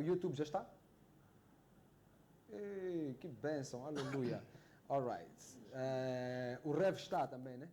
YouTube já está? Ei, que bênção, aleluia. All right. O Rev está também, né?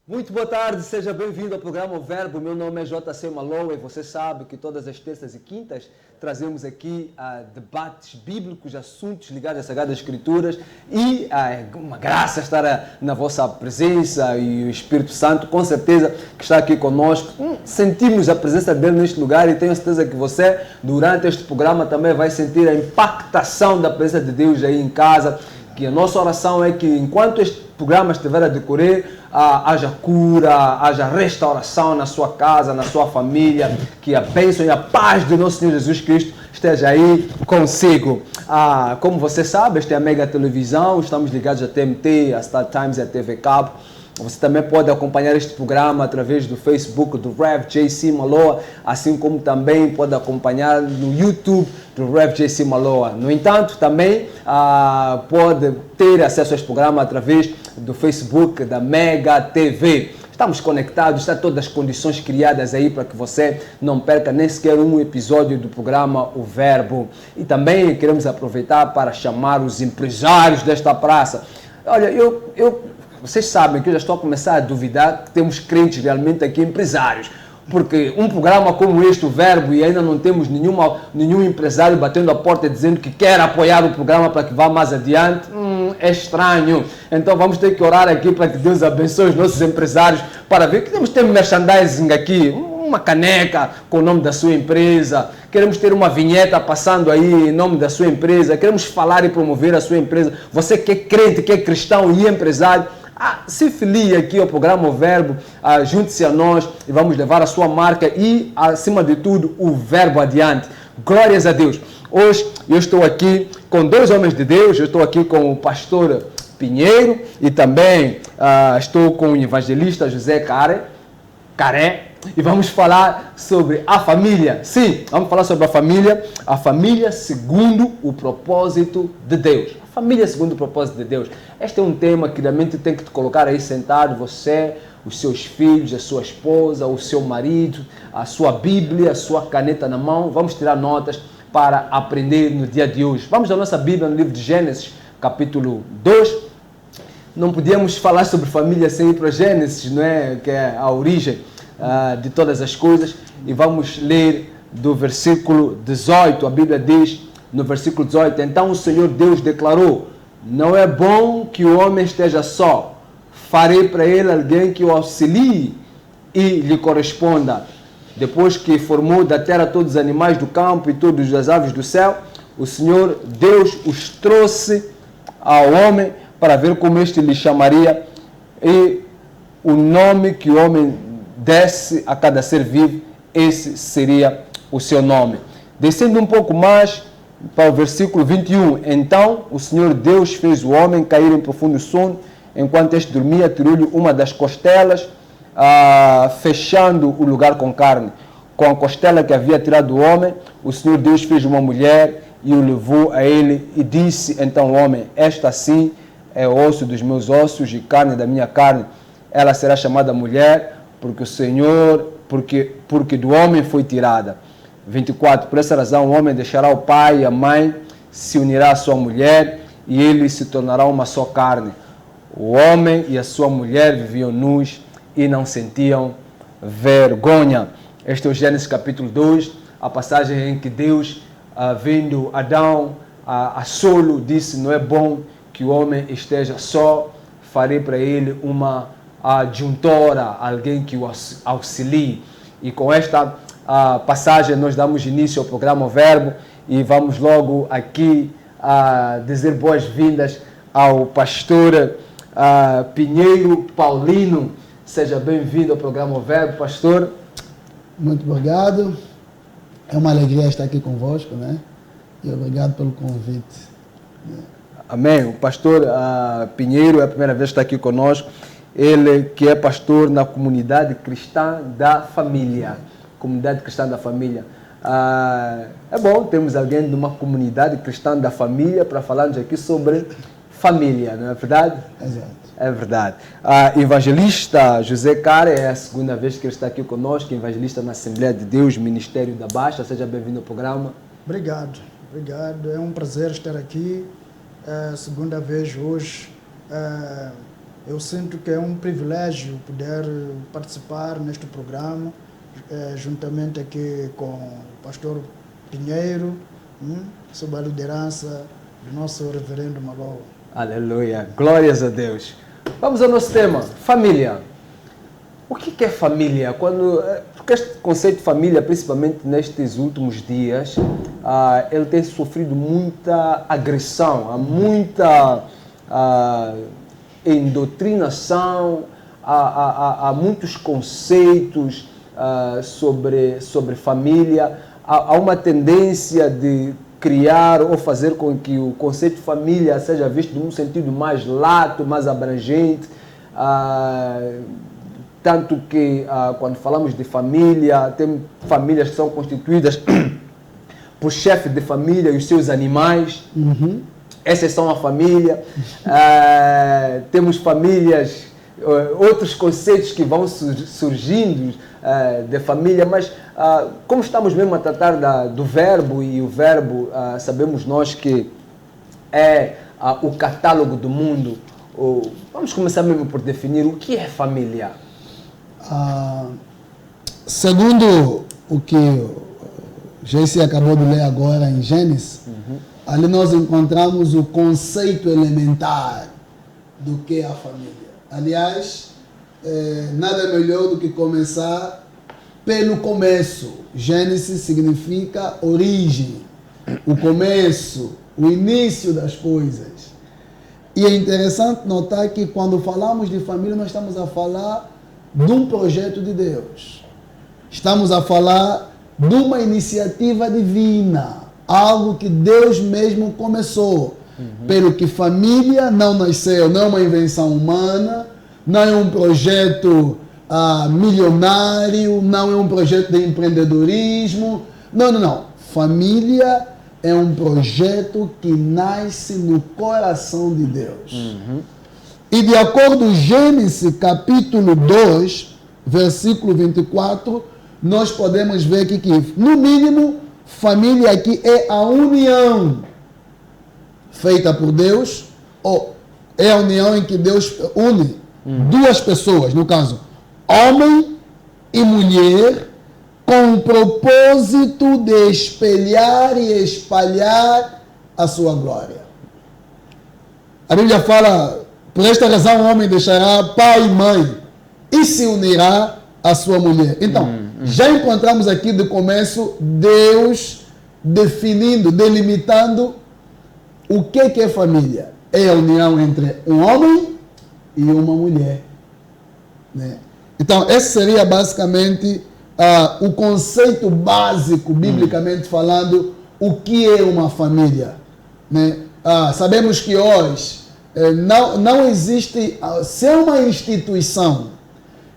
Muito boa tarde, seja bem-vindo ao programa O Verbo. Meu nome é JC Maloa e você sabe que todas as terças e quintas trazemos aqui debates bíblicos, assuntos ligados às Sagradas Escrituras e uma graça estar na vossa presença e o Espírito Santo com certeza que está aqui conosco. Sentimos a presença dele neste lugar e tenho certeza que você durante este programa também vai sentir a impactação da presença de Deus aí em casa. Que a nossa oração é que enquanto este programa estiver a decorrer, haja cura, haja restauração na sua casa, na sua família, que a bênção e a paz do nosso Senhor Jesus Cristo esteja aí consigo. Como você sabe, esta é a Mega Televisão, estamos ligados à TMT, à Star Times e à TV Cabo. Você também pode acompanhar este programa através do Facebook do Rev JC Maloa, assim como também pode acompanhar no YouTube do Rev JC Maloa. No entanto, também pode ter acesso a este programa através do Facebook da Mega TV. Estamos conectados, está todas as condições criadas aí para que você não perca nem sequer um episódio do programa O Verbo. E também queremos aproveitar para chamar os empresários desta praça. Olha, vocês sabem que eu já estou a começar a duvidar que temos crentes realmente aqui, empresários. Porque um programa como este, o Verbo, e ainda não temos nenhum empresário batendo a porta dizendo que quer apoiar o programa para que vá mais adiante, é estranho. Então vamos ter que orar aqui para que Deus abençoe os nossos empresários para ver que temos que ter merchandising aqui, uma caneca com o nome da sua empresa, queremos ter uma vinheta passando aí em nome da sua empresa, queremos falar e promover a sua empresa. Você que é crente, que é cristão e empresário, se filie aqui ao programa O Verbo, junte-se a nós e vamos levar a sua marca e, acima de tudo, o Verbo adiante. Glórias a Deus. Hoje eu estou aqui com dois homens de Deus, eu estou aqui com o pastor Pinheiro e também estou com o evangelista José Caré. E vamos falar sobre a família. Sim, vamos falar sobre a família segundo o propósito de Deus. A família segundo o propósito de Deus. Este é um tema que realmente tem que te colocar aí sentado, você, os seus filhos, a sua esposa, o seu marido, a sua Bíblia, a sua caneta na mão. Vamos tirar notas para aprender no dia de hoje. Vamos à nossa Bíblia no livro de Gênesis, capítulo 2. Não podíamos falar sobre família sem ir para Gênesis, não é? Que é a origem de todas as coisas. E vamos ler do versículo 18. A Bíblia diz no versículo 18: Então o Senhor Deus declarou: Não é bom que o homem esteja só. Farei para ele alguém que o auxilie e lhe corresponda. Depois que formou da terra todos os animais do campo e todas as aves do céu, o Senhor Deus os trouxe ao homem para ver como este lhe chamaria, e o nome que o homem desse a cada ser vivo, esse seria o seu nome. Descendo um pouco mais para o versículo 21. Então o Senhor Deus fez o homem cair em profundo sono. Enquanto este dormia, tirou-lhe uma das costelas, fechando o lugar com carne. Com a costela que havia tirado do homem, o Senhor Deus fez uma mulher e o levou a ele, e disse então o homem: Esta sim é osso dos meus ossos e carne da minha carne. Ela será chamada mulher, porque o Senhor, porque do homem foi tirada. 24. Por essa razão o homem deixará o pai e a mãe, se unirá à sua mulher, e eles se tornarão uma só carne. O homem e a sua mulher viviam nus e não sentiam vergonha. Este é o Gênesis capítulo 2, a passagem em que Deus, vendo Adão a solo, disse: Não é bom que o homem esteja só, farei para ele uma adjuntora, alguém que o auxilie. E com esta passagem nós damos início ao programa O Verbo e vamos logo aqui dizer boas-vindas ao pastor Pinheiro Paulino. Seja bem-vindo ao programa O Verbo, pastor. Muito obrigado. É uma alegria estar aqui convosco, né? E obrigado pelo convite. Amém. O pastor Pinheiro é a primeira vez que está aqui conosco. Ele que é pastor na comunidade cristã da família. Comunidade cristã da família. É bom termos alguém de uma comunidade cristã da família para falarmos aqui sobre família, não é verdade? Exato. É verdade. Evangelista José Cara, é a segunda vez que ele está aqui conosco, evangelista na Assembleia de Deus, Ministério da Baixa. Seja bem-vindo ao programa. Obrigado. É um prazer estar aqui. Segunda vez hoje. Eu sinto que é um privilégio poder participar neste programa, juntamente aqui com o pastor Pinheiro, sob a liderança do nosso reverendo Malou. Aleluia, glórias a Deus. Vamos ao nosso tema, família. O que é família? Porque este conceito de família, principalmente nestes últimos dias, ele tem sofrido muita agressão, há muita endoctrinação, há muitos conceitos sobre família, há uma tendência de criar ou fazer com que o conceito de família seja visto num sentido mais lato, mais abrangente, tanto que quando falamos de família, tem famílias que são constituídas por chefe de família e os seus animais. Uhum. Essas são a família. Temos famílias, outros conceitos que vão surgindo de família, mas como estamos mesmo a tratar do verbo, e o verbo sabemos nós que é o catálogo do mundo, vamos começar mesmo por definir o que é família. Segundo o que o Jesse acabou de ler agora em Gênesis, ali nós encontramos o conceito elementar do que é a família. Aliás, nada melhor do que começar pelo começo. Gênesis significa origem, o começo, o início das coisas. E é interessante notar que quando falamos de família, nós estamos a falar de um projeto de Deus. Estamos a falar de uma iniciativa divina, algo que Deus mesmo começou. Pelo que família não nasceu, não é uma invenção humana, não é um projeto milionário, não é um projeto de empreendedorismo. Não. Família é um projeto que nasce no coração de Deus. E de acordo com Gênesis capítulo 2, versículo 24, nós podemos ver que no mínimo, família aqui é a união feita por Deus, ou é a união em que Deus une duas pessoas, no caso, homem e mulher, com o propósito de espelhar e espalhar a sua glória. A Bíblia fala, por esta razão o homem deixará pai e mãe e se unirá à sua mulher. Então, já encontramos aqui do começo Deus definindo, delimitando o que é família. É a união entre um homem e uma mulher. Né? Então, esse seria basicamente o conceito básico, biblicamente falando, o que é uma família. Né? Sabemos que hoje não existe, se é uma instituição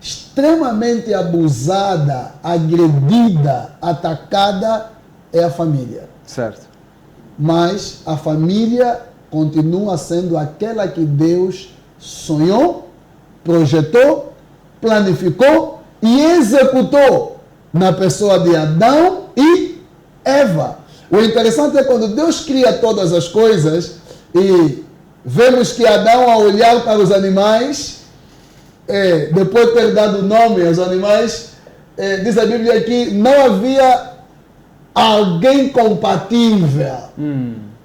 extremamente abusada, agredida, atacada, é a família. Certo. Mas a família continua sendo aquela que Deus sonhou, projetou, planificou e executou na pessoa de Adão e Eva. O interessante é quando Deus cria todas as coisas e vemos que Adão, ao olhar para os animais, depois de ter dado nome aos animais, diz a Bíblia que não havia alguém compatível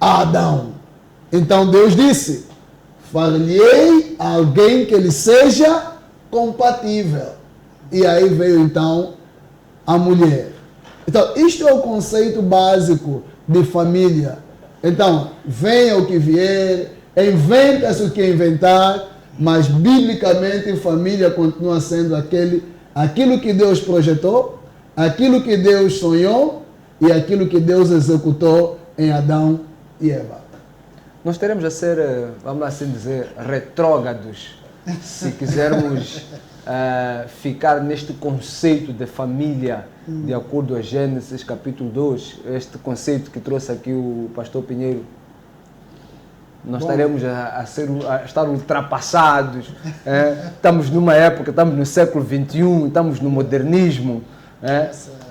a Adão. Então Deus disse, far-lhe-ei alguém que lhe seja compatível. E aí veio então a mulher. Então isto é o conceito básico de família. Então, venha o que vier, inventa-se o que inventar, mas biblicamente família continua sendo aquilo que Deus projetou, aquilo que Deus sonhou e aquilo que Deus executou em Adão e Eva. Nós teremos a ser, vamos assim dizer, retrógrados, se quisermos ficar neste conceito de família, de acordo a Gênesis capítulo 2, este conceito que trouxe aqui o pastor Pinheiro. Nós estaremos a estar ultrapassados, estamos numa época, estamos no século XXI, estamos no modernismo,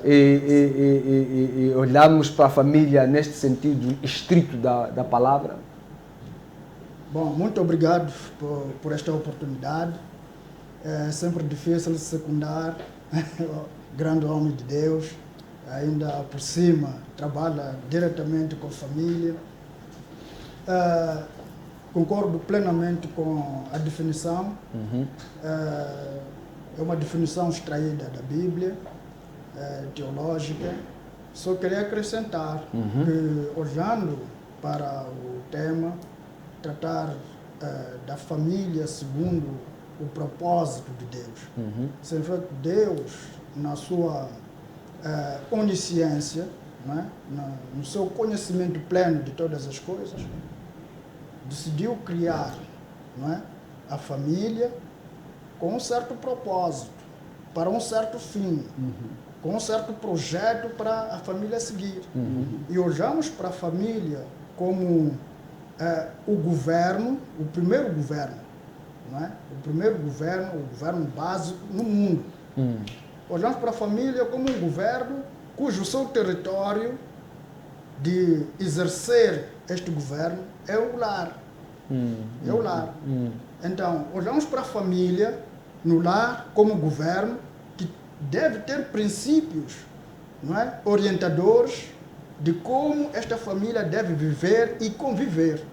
e olharmos para a família neste sentido estrito da palavra. Bom, muito obrigado por esta oportunidade. É sempre difícil secundar o grande homem de Deus, ainda por cima trabalha diretamente com a família. Concordo plenamente com a definição. É uma definição extraída da Bíblia, teológica. Só queria acrescentar que, olhando para o tema, tratar da família segundo o propósito de Deus. Sendo que Deus, na sua onisciência, né, no seu conhecimento pleno de todas as coisas, decidiu criar, não é, a família com um certo propósito, para um certo fim, com um certo projeto para a família seguir. E olhamos para a família como o governo, o primeiro governo, não é? O primeiro governo, o governo básico no mundo. Olhamos para a família como um governo cujo seu território de exercer este governo é o lar. É o lar. Então, olhamos para a família no lar como governo que deve ter princípios, não é, orientadores de como esta família deve viver e conviver.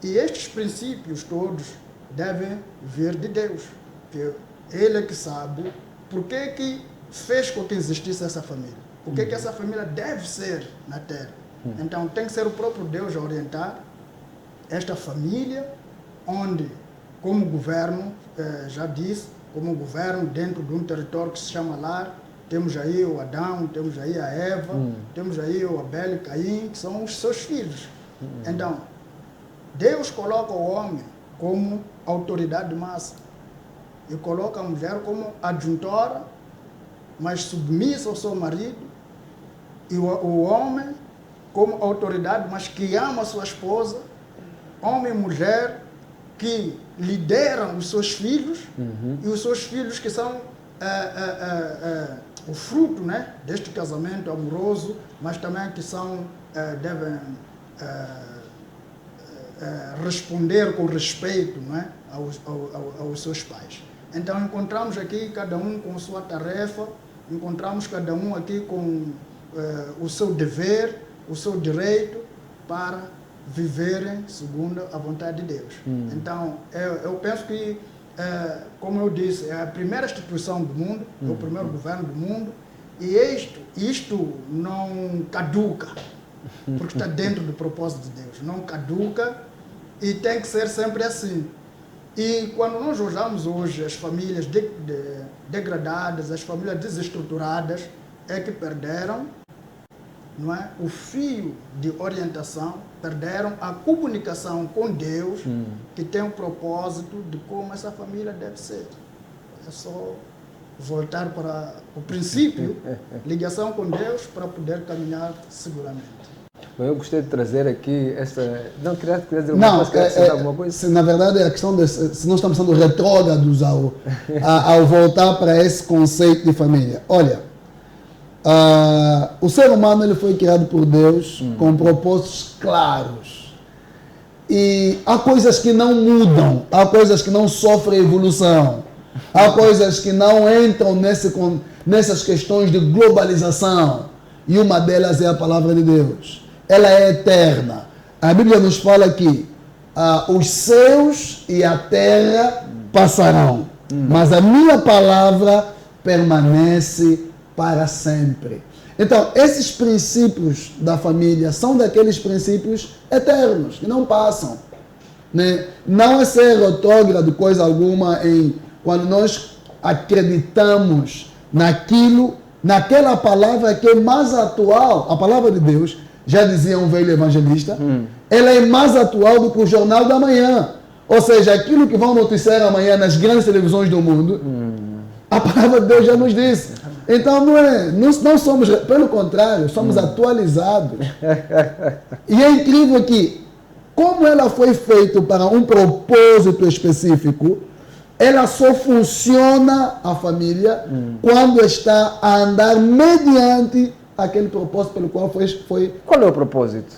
E estes princípios todos devem vir de Deus, que Ele é que sabe por que fez com que existisse essa família, por que essa família deve ser na Terra. Então tem que ser o próprio Deus a orientar esta família, onde, como governo, já disse, como governo dentro de um território que se chama lar, temos aí o Adão, temos aí a Eva, temos aí o Abel e Caim, que são os seus filhos. Então, Deus coloca o homem como autoridade máxima e coloca a mulher como adjuntora, mas submissa ao seu marido, e o homem como autoridade, mas que ama a sua esposa, homem e mulher que lideram os seus filhos, e os seus filhos que são o fruto, né, deste casamento amoroso, mas também que devem responder com respeito, não é, aos seus pais. Então encontramos aqui cada um com sua tarefa, encontramos cada um aqui com o seu dever, o seu direito para viverem segundo a vontade de Deus. Então eu penso que, como eu disse, é a primeira instituição do mundo, é o primeiro governo do mundo, e isto não caduca, porque está dentro do propósito de Deus, não caduca e tem que ser sempre assim. E quando nós olhamos hoje as famílias degradadas, as famílias desestruturadas, é que perderam, não é, o fio de orientação, perderam a comunicação com Deus, que tem um propósito de como essa família deve ser. É só voltar para o princípio, ligação com Deus, para poder caminhar seguramente. Bom, eu gostei de trazer aqui essa... Não, queria dizer alguma coisa? Na verdade, a questão de se nós estamos sendo retrógrados ao voltar para esse conceito de família. Olha, o ser humano ele foi criado por Deus com propósitos claros. E há coisas que não mudam, há coisas que não sofrem evolução, há coisas que não entram nessas questões de globalização. E uma delas é a palavra de Deus. Ela é eterna. A Bíblia nos fala que os céus e a terra passarão, mas a minha palavra permanece para sempre. Então, esses princípios da família são daqueles princípios eternos, que não passam. Né? Não é ser retrógrado coisa alguma quando nós acreditamos naquela palavra que é mais atual, a palavra de Deus, já dizia um velho evangelista, ela é mais atual do que o Jornal da Manhã. Ou seja, aquilo que vão noticiar amanhã nas grandes televisões do mundo, a palavra de Deus já nos disse. Então não somos, pelo contrário, somos atualizados. E é incrível que, como ela foi feita para um propósito específico, ela só funciona, a família, quando está a andar mediante aquele propósito pelo qual foi. Qual é o propósito?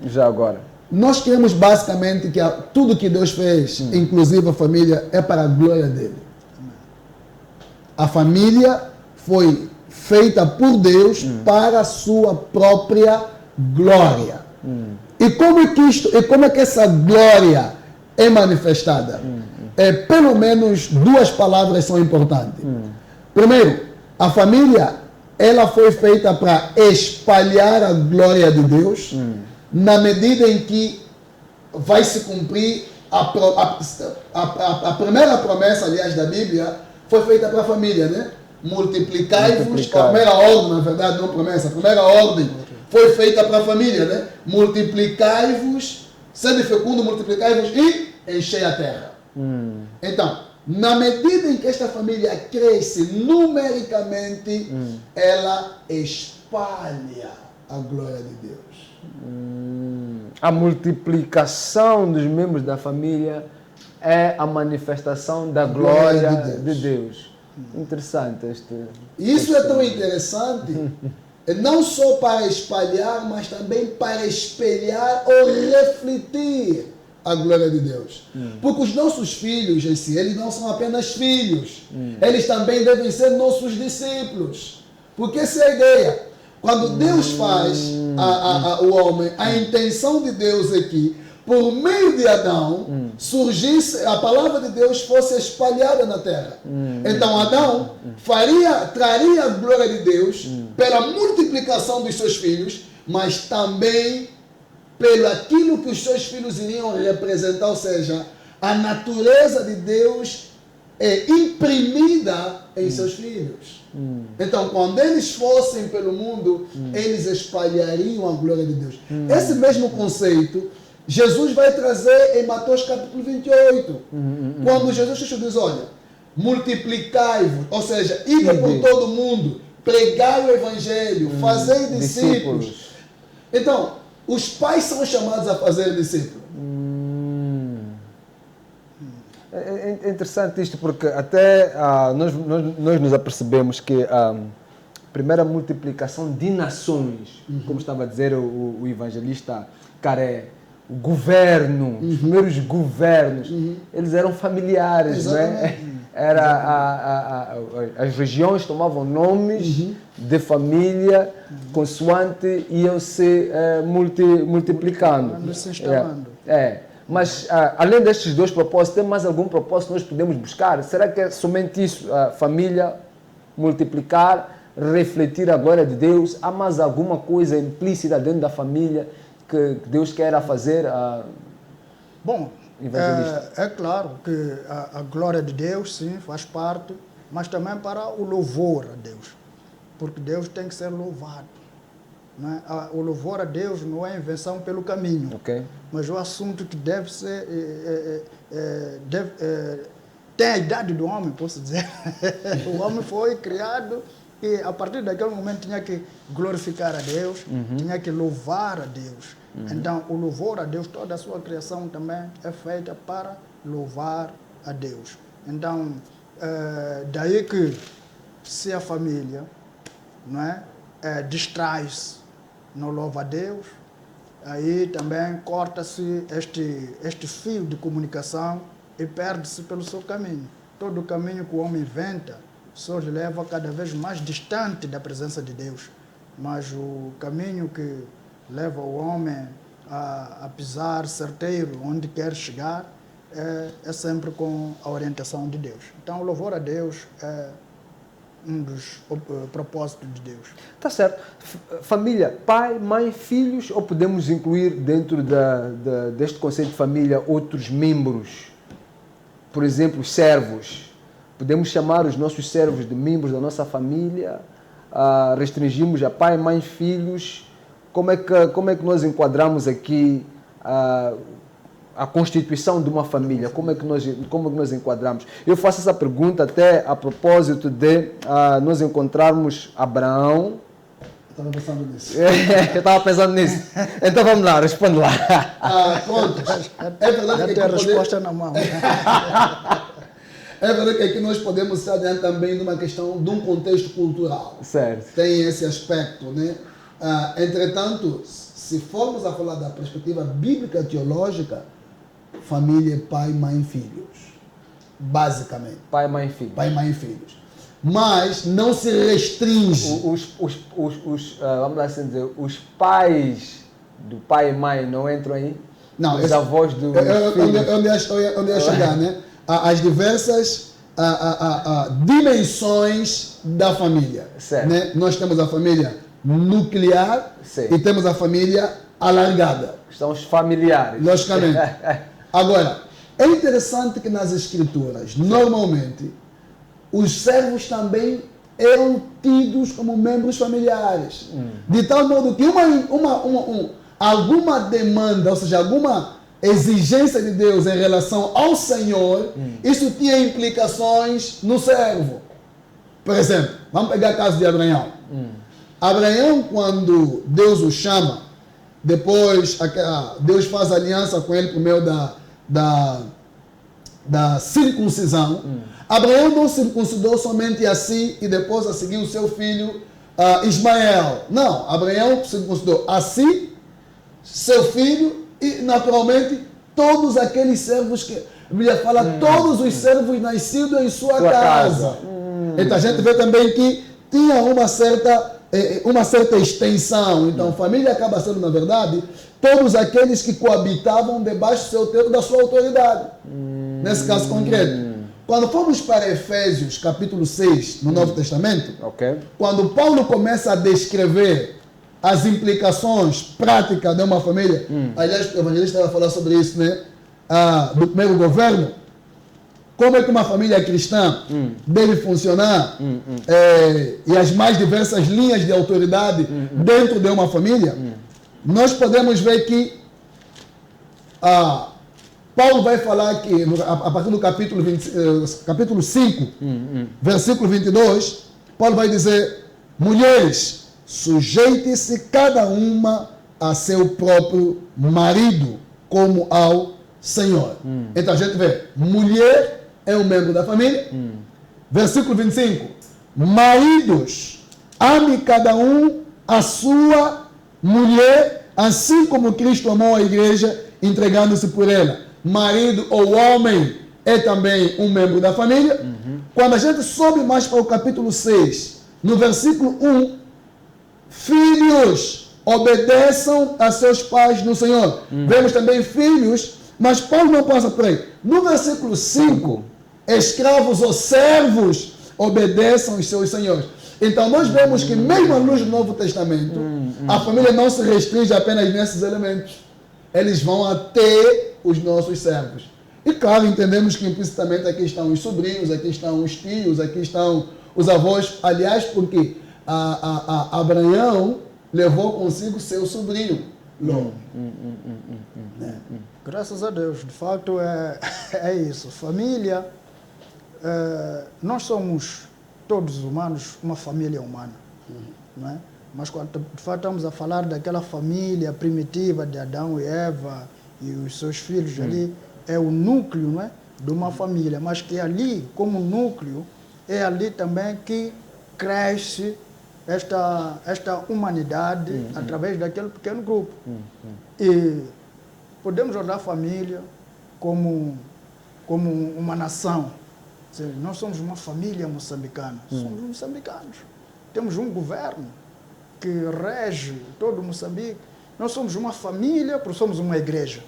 Já agora. Nós queremos basicamente que tudo que Deus fez, inclusive a família, é para a glória dele. A família foi feita por Deus para a sua própria glória. E como é que essa glória é manifestada? Pelo menos duas palavras são importantes. Primeiro, a família, ela foi feita para espalhar a glória de Deus, na medida em que vai se cumprir a primeira promessa, aliás, da Bíblia, foi feita para a família, né? Multiplicai-vos, a primeira ordem, na verdade, não promessa, a primeira ordem foi feita para a família, né? Multiplicai-vos, sede fecundo, multiplicai-vos e enchei a terra. Então, na medida em que esta família cresce numericamente, ela espalha a glória de Deus. A multiplicação dos membros da família é a manifestação da glória de Deus. Interessante este. Isso é tão interessante, não só para espalhar, mas também para espelhar ou refletir a glória de Deus. Porque os nossos filhos em si, eles não são apenas filhos, eles também devem ser nossos discípulos. Porque essa é a ideia. Quando Deus faz o homem, a intenção de Deus é que, por meio de Adão, surgisse, a palavra de Deus fosse espalhada na terra. Então Adão traria a glória de Deus pela multiplicação dos seus filhos, mas também pelo aquilo que os seus filhos iriam representar, ou seja, a natureza de Deus é imprimida em seus filhos. Então, quando eles fossem pelo mundo, eles espalhariam a glória de Deus. Esse mesmo conceito, Jesus vai trazer em Mateus capítulo 28. Quando Jesus diz, olha, multiplicai-vos, ou seja, ide por todo o mundo, pregai o evangelho, fazei discípulos. Então, os pais são chamados a fazer discípulos. É interessante isto, porque até nós nos apercebemos que a primeira multiplicação de nações, como estava a dizer o evangelista Caré, o governo, os primeiros governos, eles eram familiares, não é? As regiões tomavam nomes de família, consoante iam se multiplicando. Mas, além destes dois propósitos, tem mais algum propósito que nós podemos buscar? Será que é somente isso, a família, multiplicar, refletir a glória de Deus? Há mais alguma coisa implícita dentro da família que Deus queira fazer? Bom, é claro que a glória de Deus, sim, faz parte, mas também para o louvor a Deus, porque Deus tem que ser louvado. Né? O louvor a Deus não é invenção pelo caminho, mas o assunto que deve ser, tem a idade do homem, posso dizer. O homem foi criado e a partir daquele momento tinha que glorificar a Deus, tinha que louvar a Deus. Então, o louvor a Deus, toda a sua criação também é feita para louvar a Deus. Então, daí que se a família, não é, distrai-se, não louva a Deus, aí também corta-se este fio de comunicação e perde-se pelo seu caminho. Todo o caminho que o homem inventa só lhe leva cada vez mais distante da presença de Deus. Mas o caminho que leva o homem a pisar certeiro onde quer chegar é sempre com a orientação de Deus. Então, o louvor a Deus é um dos propósitos de Deus. Tá certo. Família, pai, mãe, filhos, ou podemos incluir dentro deste conceito de família outros membros? Por exemplo, servos. Podemos chamar os nossos servos de membros da nossa família? Restringimos a pai, mãe, filhos como é que nós enquadramos aqui a constituição de uma família? Como é que nós enquadramos? Eu faço essa pergunta até a propósito de nós encontrarmos Abraão. Estava pensando nisso. Eu estava pensando nisso. Então vamos lá, responde lá. Pronto. É verdade que tem a resposta na mão. É verdade que aqui nós podemos estar diante também de uma questão de um contexto cultural. Certo. Tem esse aspecto, né? Entretanto, se formos a falar da perspectiva bíblica teológica, família é pai, mãe, filhos. Basicamente. Pai, mãe e filhos. Pai, mãe e filhos. Mas não se restringe. Vamos lá assim dizer, os pais do pai e mãe não entram aí? Não, os avós do onde eu chegar, né? As diversas dimensões da família. Certo. Né? Nós temos a família nuclear e temos a família alargada. São os familiares. Logicamente. Agora, é interessante que nas escrituras, normalmente, os servos também eram tidos como membros familiares. De tal modo que alguma demanda, ou seja, alguma exigência de Deus em relação ao Senhor, isso tinha implicações no servo. Por exemplo, vamos pegar o caso de Abraão. Abraão, quando Deus o chama, depois Deus faz aliança com ele por meio da circuncisão. Abraão não circuncidou somente a si e depois a seguir o seu filho Ismael. Não, Abraão circuncidou a si, seu filho e, naturalmente, todos aqueles servos que... A Bíblia fala, todos os servos nascidos em sua casa. Então a gente vê também que tinha uma certa extensão. Então a família acaba sendo, na verdade, todos aqueles que coabitavam debaixo do seu teto, da sua autoridade. Nesse caso concreto. Quando formos para Efésios, capítulo 6, no Novo Testamento, quando Paulo começa a descrever as implicações práticas de uma família, aliás, o evangelista vai falar sobre isso, né? Do primeiro governo, como é que uma família cristã deve funcionar, e as mais diversas linhas de autoridade dentro de uma família, nós podemos ver que Paulo vai falar que, a partir do capítulo 5, versículo 22, Paulo vai dizer: mulheres, sujeite-se cada uma a seu próprio marido, como ao Senhor. Então a gente vê, mulher é um membro da família. Versículo 25, maridos, ame cada um a sua mulher, assim como Cristo amou a igreja, entregando-se por ela. Marido ou homem é também um membro da família. Quando a gente sobe mais para o capítulo 6, no versículo 1, filhos, obedeçam a seus pais no Senhor. Vemos também filhos, mas Paulo não passa por aí. No versículo 5, escravos ou servos, obedeçam os seus senhores. Então nós vemos que mesmo à luz do Novo Testamento, a família não se restringe apenas nesses elementos. Eles vão até os nossos servos. E claro, entendemos que implicitamente aqui estão os sobrinhos, aqui estão os tios, aqui estão os avós. Aliás, porque Abraão levou consigo seu sobrinho, Ló. Graças a Deus, de fato é isso. Família, nós somos todos humanos, uma família humana. Não é? Mas quando de fato estamos a falar daquela família primitiva de Adão e Eva e os seus filhos ali, é o núcleo, não é, de uma família, mas que ali, como núcleo, é ali também que cresce esta humanidade através daquele pequeno grupo. E podemos olhar a família como uma nação. Nós somos uma família moçambicana, somos moçambicanos. Temos um governo que rege todo Moçambique. Nós somos uma família porque somos uma igreja.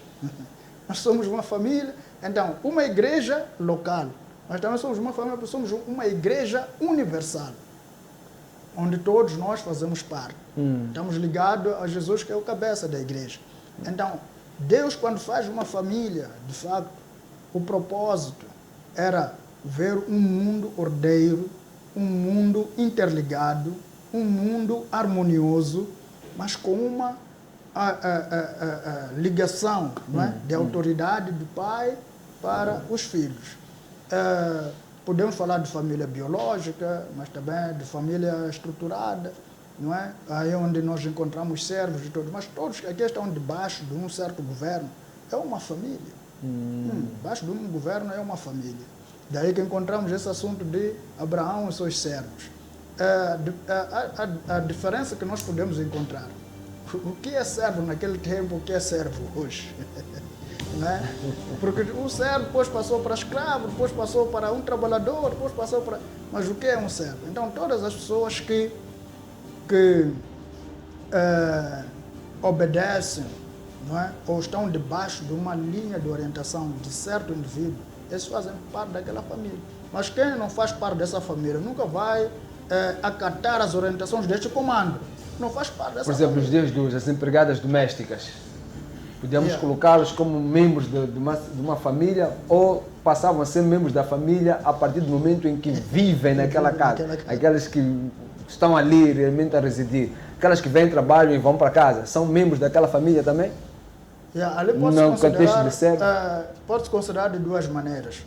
Nós somos uma família, então, uma igreja local. Mas também somos uma família porque somos uma igreja universal, onde todos nós fazemos parte. Estamos ligados a Jesus, que é o cabeça da igreja. Então, Deus, quando faz uma família, de fato, o propósito era ver um mundo ordeiro, um mundo interligado, um mundo harmonioso, mas com uma ligação, não é? De autoridade do pai para os filhos. Podemos falar de família biológica, mas também de família estruturada, não é? Aí onde nós encontramos servos e tudo, mas todos aqui estão debaixo de um certo governo. É uma família. Debaixo de um governo é uma família. Daí que encontramos esse assunto de Abraão e seus servos. A diferença que nós podemos encontrar, o que é servo naquele tempo, o que é servo hoje? Né? Porque o servo depois passou para escravo, depois passou para um trabalhador, depois passou para... Mas o que é um servo? Então todas as pessoas que obedecem, não é? Ou estão debaixo de uma linha de orientação de certo indivíduo, eles fazem parte daquela família. Mas quem não faz parte dessa família nunca vai acatar as orientações deste comando. Não faz parte dessa família. Por exemplo, os dias de hoje, as empregadas domésticas, podemos colocá-los como membros de uma família ou passavam a ser membros da família a partir do momento em que vivem naquela casa. Aquelas que estão ali realmente a residir. Aquelas que vêm, trabalham e vão para casa, são membros daquela família também? Ali pode-se considerar de duas maneiras.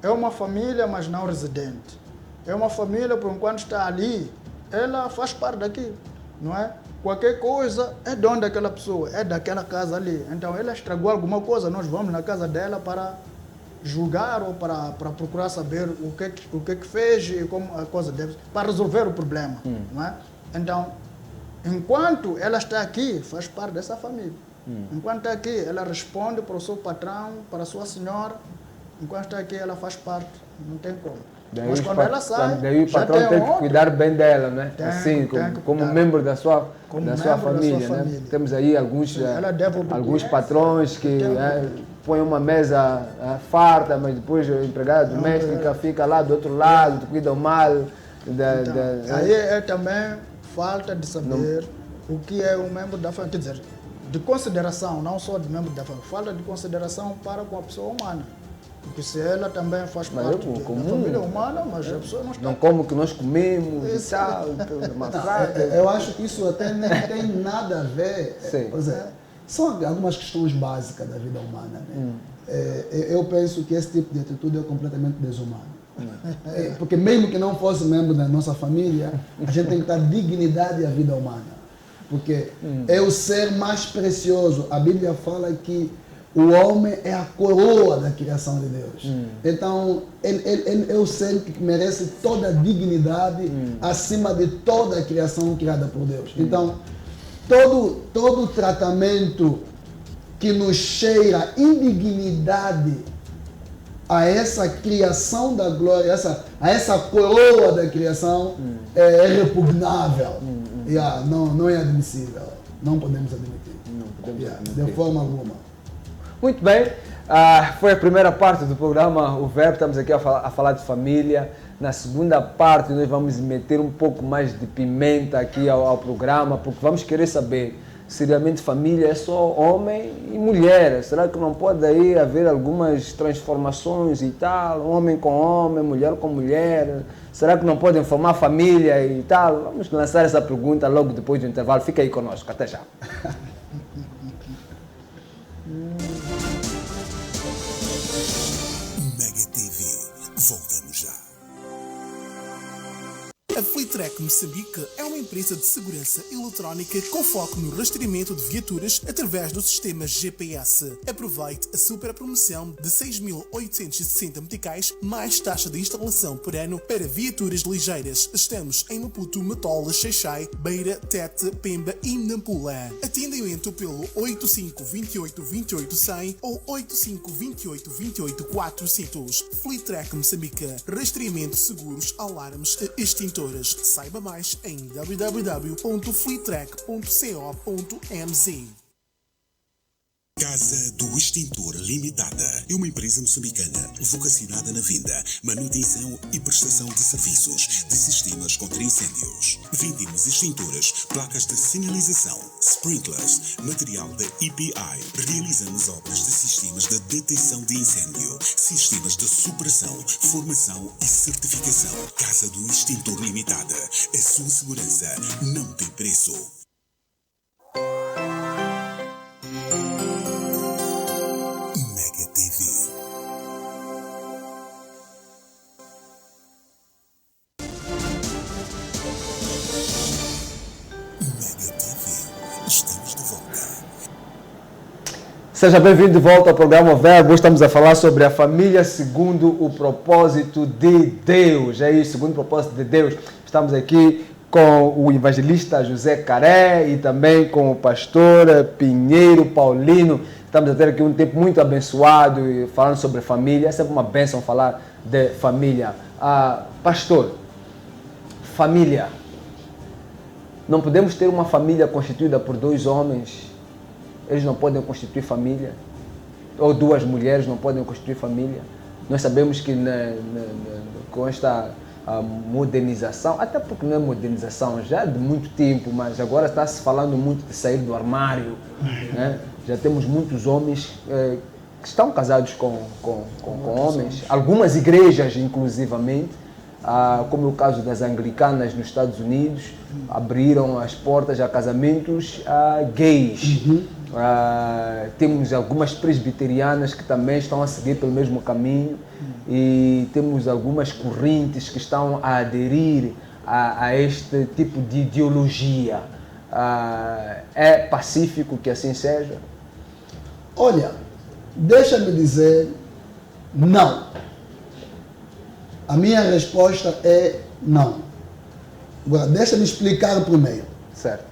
É uma família, mas não residente. É uma família, por enquanto está ali, ela faz parte daquilo, não é? Qualquer coisa é dono daquela pessoa, é daquela casa ali. Então, ela estragou alguma coisa, nós vamos na casa dela para julgar ou para procurar saber o que fez e como a coisa deve, para resolver o problema, não é? Então, enquanto ela está aqui, faz parte dessa família. Enquanto está aqui, ela responde para o seu patrão, para a sua senhora. Enquanto está aqui, ela faz parte, não tem como. Mas quando ela sai, daí o patrão tem que cuidar bem dela, né? Assim, como membro da sua família, né? Temos aí alguns patrões que põem uma mesa farta, mas depois a empregada doméstica fica lá do outro lado, cuida mal. Aí é também falta de saber o que é um membro da família. Quer dizer, de consideração, não só de membro da família, falta de consideração para com a pessoa humana. Porque se ela também faz parte da família humana, mas a pessoa não está... Não como que nós comemos e tal, eu acho que isso até nem tem nada a ver. São algumas questões básicas da vida humana. Né? Eu penso que esse tipo de atitude é completamente desumano. Porque mesmo que não fosse membro da nossa família, a gente tem que dar dignidade à vida humana. Porque é o ser mais precioso. A Bíblia fala que o homem é a coroa da criação de Deus. Então, ele é o ser que merece toda a dignidade acima de toda a criação criada por Deus. Então, todo tratamento que nos cheira indignidade a essa criação da glória, a essa coroa da criação, é repugnável. Não é admissível. Não podemos admitir. De forma alguma. Muito bem, foi a primeira parte do programa O Verbo, estamos aqui a falar de família. Na segunda parte nós vamos meter um pouco mais de pimenta aqui ao programa, porque vamos querer saber se realmente família é só homem e mulher. Será que não pode aí haver algumas transformações e tal, homem com homem, mulher com mulher? Será que não podem formar família e tal? Vamos lançar essa pergunta logo depois do intervalo. Fica aí conosco, até já. Voltamos já. A Flitrack Moçambique é uma empresa de segurança eletrónica com foco no rastreamento de viaturas através do sistema GPS. Aproveite a super promoção de 6.860 meticais mais taxa de instalação por ano para viaturas ligeiras. Estamos em Maputo, Matola, Xaixai, Beira, Tete, Pemba e Nampula. Atendimento pelo 85 28 28 100 ou 85 28 28 400. Flitrack Moçambique. Rastreamento, seguros, alarmes e extintores. Saiba mais em www.fleetrack.co.mz. Casa do Extintor Limitada é uma empresa moçambicana vocacionada na venda, manutenção e prestação de serviços de sistemas contra incêndios. Vendemos extintores, placas de sinalização, sprinklers, material da EPI. Realizamos obras de sistemas de detecção de incêndio, sistemas de supressão, formação e certificação. Casa do Extintor Limitada. A sua segurança não tem preço. Mega TV. Mega TV. Estamos de volta. Seja bem-vindo de volta ao programa Verbo. Estamos a falar sobre a família segundo o propósito de Deus. É isso, segundo o propósito de Deus. Estamos aqui com o evangelista José Caré e também com o pastor Pinheiro Paulino. Estamos a ter aqui um tempo muito abençoado e falando sobre família. É sempre uma bênção falar de família. Pastor, família. Não podemos ter uma família constituída por 2 homens. Eles não podem constituir família. Ou 2 mulheres não podem constituir família. Nós sabemos que com esta modernização, até porque não é modernização, já é de muito tempo, mas agora está-se falando muito de sair do armário. Né? Já temos muitos homens que estão casados com homens, algumas igrejas inclusivamente, como é o caso das anglicanas nos Estados Unidos, abriram as portas a casamentos gays. Temos algumas presbiterianas que também estão a seguir pelo mesmo caminho e temos algumas correntes que estão a aderir a este tipo de ideologia. É pacífico que assim seja? Olha, deixa-me dizer não. A minha resposta é não. Agora, deixa-me explicar primeiro. Certo.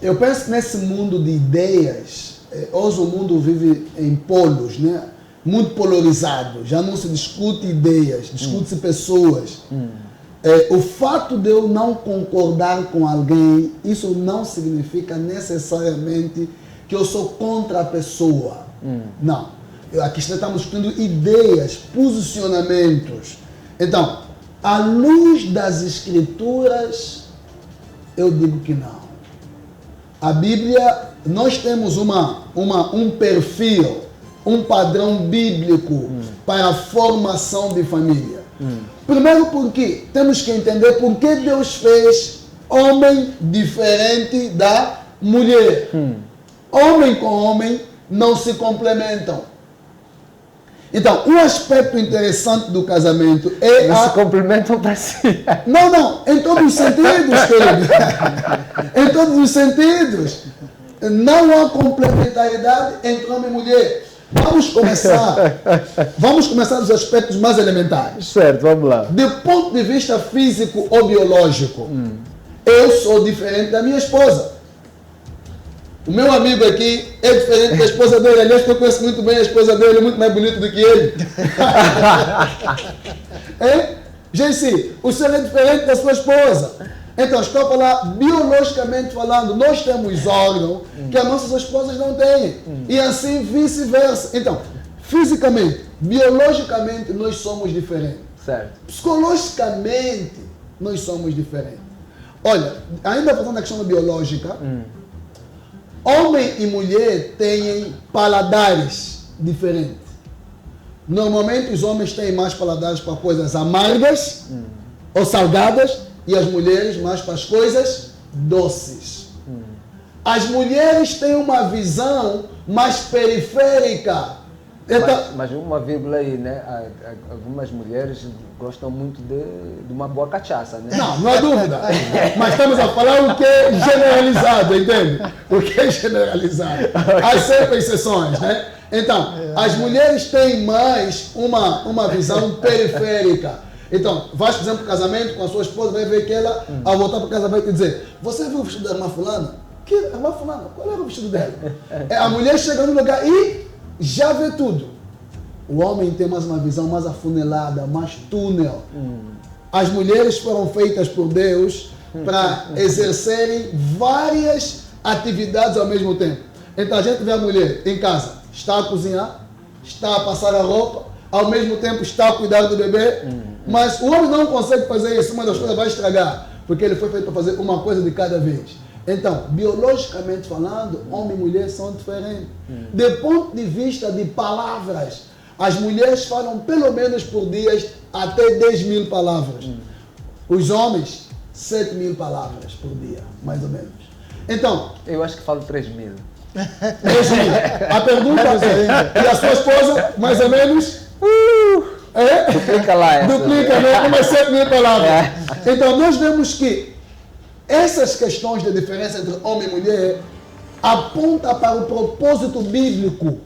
Eu penso que nesse mundo de ideias, hoje o mundo vive em polos, né? Muito polarizado. Já não se discute ideias, discute-se pessoas. O fato de eu não concordar com alguém, isso não significa necessariamente que eu sou contra a pessoa. Não. Aqui estamos discutindo ideias, posicionamentos. Então, à luz das Escrituras, eu digo que não. A Bíblia, nós temos um perfil, um padrão bíblico para a formação de família. Primeiro porque temos que entender por que Deus fez homem diferente da mulher. Homem com homem não se complementam. Então, um aspecto interessante do casamento é Eles se complementam para si. Não, em todos os sentidos, querido. Em todos os sentidos. Não há complementaridade entre homem e mulher. Vamos começar dos aspectos mais elementares. Certo, vamos lá. Do ponto de vista físico ou biológico, eu sou diferente da minha esposa. O meu amigo aqui é diferente da esposa dele. Aliás, eu conheço muito bem a esposa dele, é muito mais bonito do que ele. Gente, o senhor é diferente da sua esposa. Então, estou a falar, biologicamente falando, nós temos órgãos que as nossas esposas não têm. E assim vice-versa. Então, fisicamente, biologicamente, nós somos diferentes. Certo. Psicologicamente, nós somos diferentes. Olha, ainda falando da questão biológica, homem e mulher têm paladares diferentes. Normalmente os homens têm mais paladares para coisas amargas ou salgadas e as mulheres mais para as coisas doces. As mulheres têm uma visão mais periférica. Mas uma vírgula aí, né? Algumas mulheres gostam muito de uma boa cachaça, né? Não há dúvida. Mas estamos a falar o que é generalizado, entende? O que é generalizado. Há sempre exceções, né? Então, as mulheres têm mais uma visão periférica. Então, vais, por exemplo, para o casamento com a sua esposa, vai ver que ela, ao voltar para casa, vai te dizer: você viu o vestido da irmã fulana? Que irmã fulana? Qual era o vestido dela? A mulher chega no lugar e já vê tudo. O homem tem mais uma visão mais afunilada, mais túnel. As mulheres foram feitas por Deus para exercerem várias atividades ao mesmo tempo. Então a gente vê a mulher em casa, está a cozinhar, está a passar a roupa, ao mesmo tempo está a cuidar do bebê, mas o homem não consegue fazer isso, uma das coisas vai estragar, porque ele foi feito para fazer uma coisa de cada vez. Então, biologicamente falando, homem e mulher são diferentes. Do ponto de vista de palavras, as mulheres falam pelo menos por dia até 10.000 palavras. Os homens 7.000 palavras por dia, mais ou menos. Então, Eu acho que falo 3.000. 3.000. A pergunta é, e a sua esposa, mais ou menos? É? Duplica lá essa. Duplica, né? Umas 7.000 palavras. Então, nós vemos que essas questões de diferença entre homem e mulher apontam para o propósito bíblico,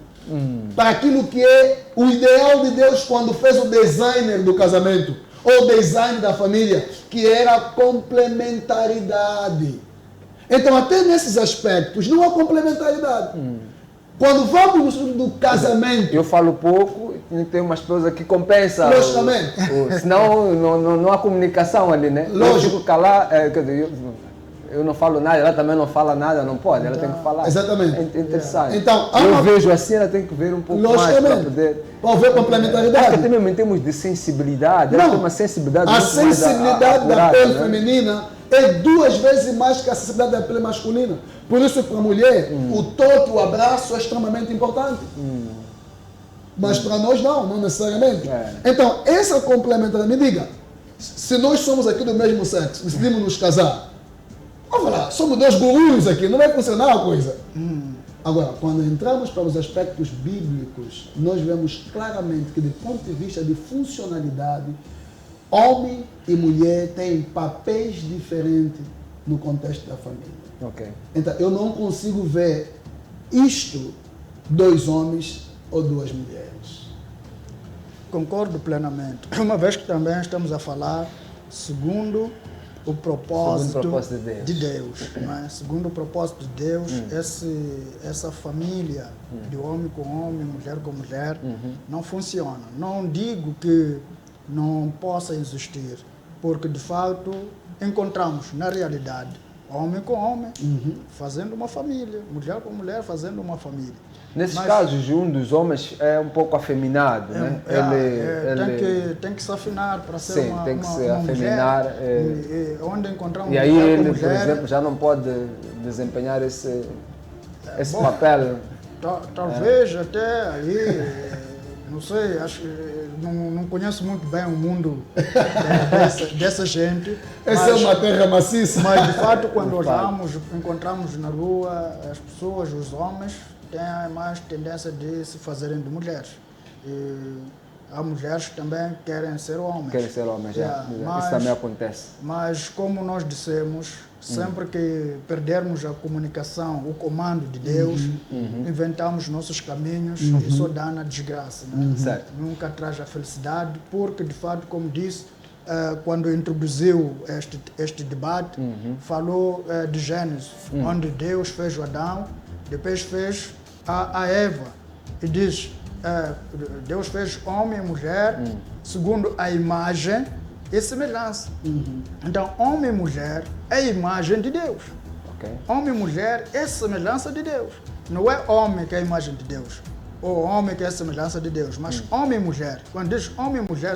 para aquilo que é o ideal de Deus quando fez o designer do casamento, ou o design da família, que era a complementaridade. Então, até nesses aspectos, não há complementaridade. Quando vamos no estudo do casamento... Eu falo pouco e tem uma esposa que compensa. Logicamente. Senão não há comunicação ali, né? Lógico. Eu fico calar, quer dizer, eu não falo nada, ela também não fala nada, não pode, ela tem que falar. Exatamente. É interessante. Então, eu vejo assim, ela tem que ver um pouco mais para poder... Para ver complementaridade. Acho que até mesmo em termos de sensibilidade, ela tem uma sensibilidade a muito mais sensibilidade da apurada, pele né? feminina é 2 vezes mais que a sensibilidade da pele masculina. Por isso, para a mulher, o toque, o abraço é extremamente importante. Mas para nós não necessariamente. Então, essa complementaridade, me diga, se nós somos aqui do mesmo sexo, decidimos nos casar, vamos falar, somos 2 gurus aqui, não vai funcionar a coisa. Agora, quando entramos para os aspectos bíblicos, nós vemos claramente que, do ponto de vista de funcionalidade, homem e mulher têm papéis diferentes no contexto da família. Ok. Então, eu não consigo ver isto 2 homens ou 2 mulheres. Concordo plenamente. Uma vez que também estamos a falar segundo o propósito, de Deus. Não é? Segundo o propósito de Deus, essa família de homem com homem, mulher com mulher, não funciona. Não digo que não possa existir, porque de fato encontramos na realidade homem com homem fazendo uma família, mulher com mulher fazendo uma família. Nesses casos, um dos homens é um pouco afeminado, né? Tem que se afinar para ser sim, uma tem que se uma afeminar. mulher, onde encontramos E aí mulher ele, com por mulher, exemplo, já não pode desempenhar esse papel. Talvez até aí, não sei, acho que não conheço muito bem o mundo dessa gente. Essa é uma terra maciça. Mas de fato, quando encontramos na rua as pessoas, os homens, têm mais tendência de se fazerem de mulheres. E há mulheres que também querem ser homens. Querem ser homens, isso também acontece. Mas como nós dissemos, sempre que perdermos a comunicação, o comando de Deus, inventamos nossos caminhos e só dá na desgraça. Né? Certo. Nunca traz a felicidade, porque de fato, como disse, quando introduziu este debate, falou de Gênesis, onde Deus fez o Adão, depois fez a Eva, e diz, Deus fez homem e mulher segundo a imagem e semelhança. Então, homem e mulher é a imagem de Deus. Okay. Homem e mulher é semelhança de Deus. Não é homem que é a imagem de Deus, ou homem que é a semelhança de Deus, mas homem e mulher. Quando diz homem e mulher,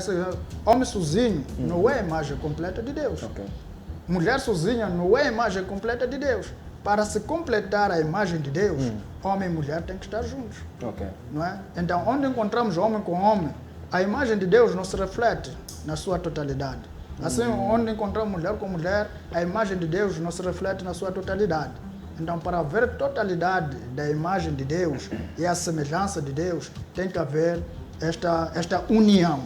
homem sozinho não é a imagem completa de Deus. Okay. Mulher sozinha não é a imagem completa de Deus. Para se completar a imagem de Deus, homem e mulher têm que estar juntos. Okay. Não é? Então, onde encontramos homem com homem, a imagem de Deus não se reflete na sua totalidade. Assim, onde encontramos mulher com mulher, a imagem de Deus não se reflete na sua totalidade. Então, para haver totalidade da imagem de Deus e a semelhança de Deus, tem que haver esta união.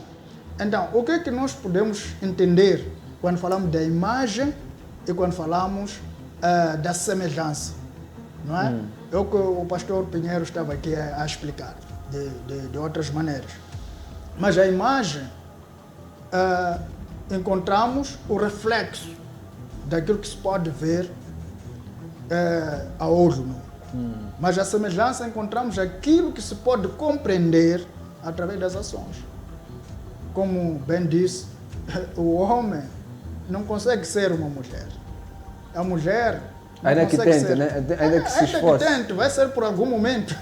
Então, o que é que nós podemos entender quando falamos da imagem e quando falamos da semelhança? Não é? É o que o pastor Pinheiro estava aqui a explicar, de outras maneiras. Mas a imagem, encontramos o reflexo daquilo que se pode ver a olho nu. Mas a semelhança encontramos aquilo que se pode compreender através das ações. Como bem disse, o homem não consegue ser uma mulher. A mulher não ainda que consegue tente, ser. né? Ainda que se esforce. Ainda que tente, vai ser por algum momento.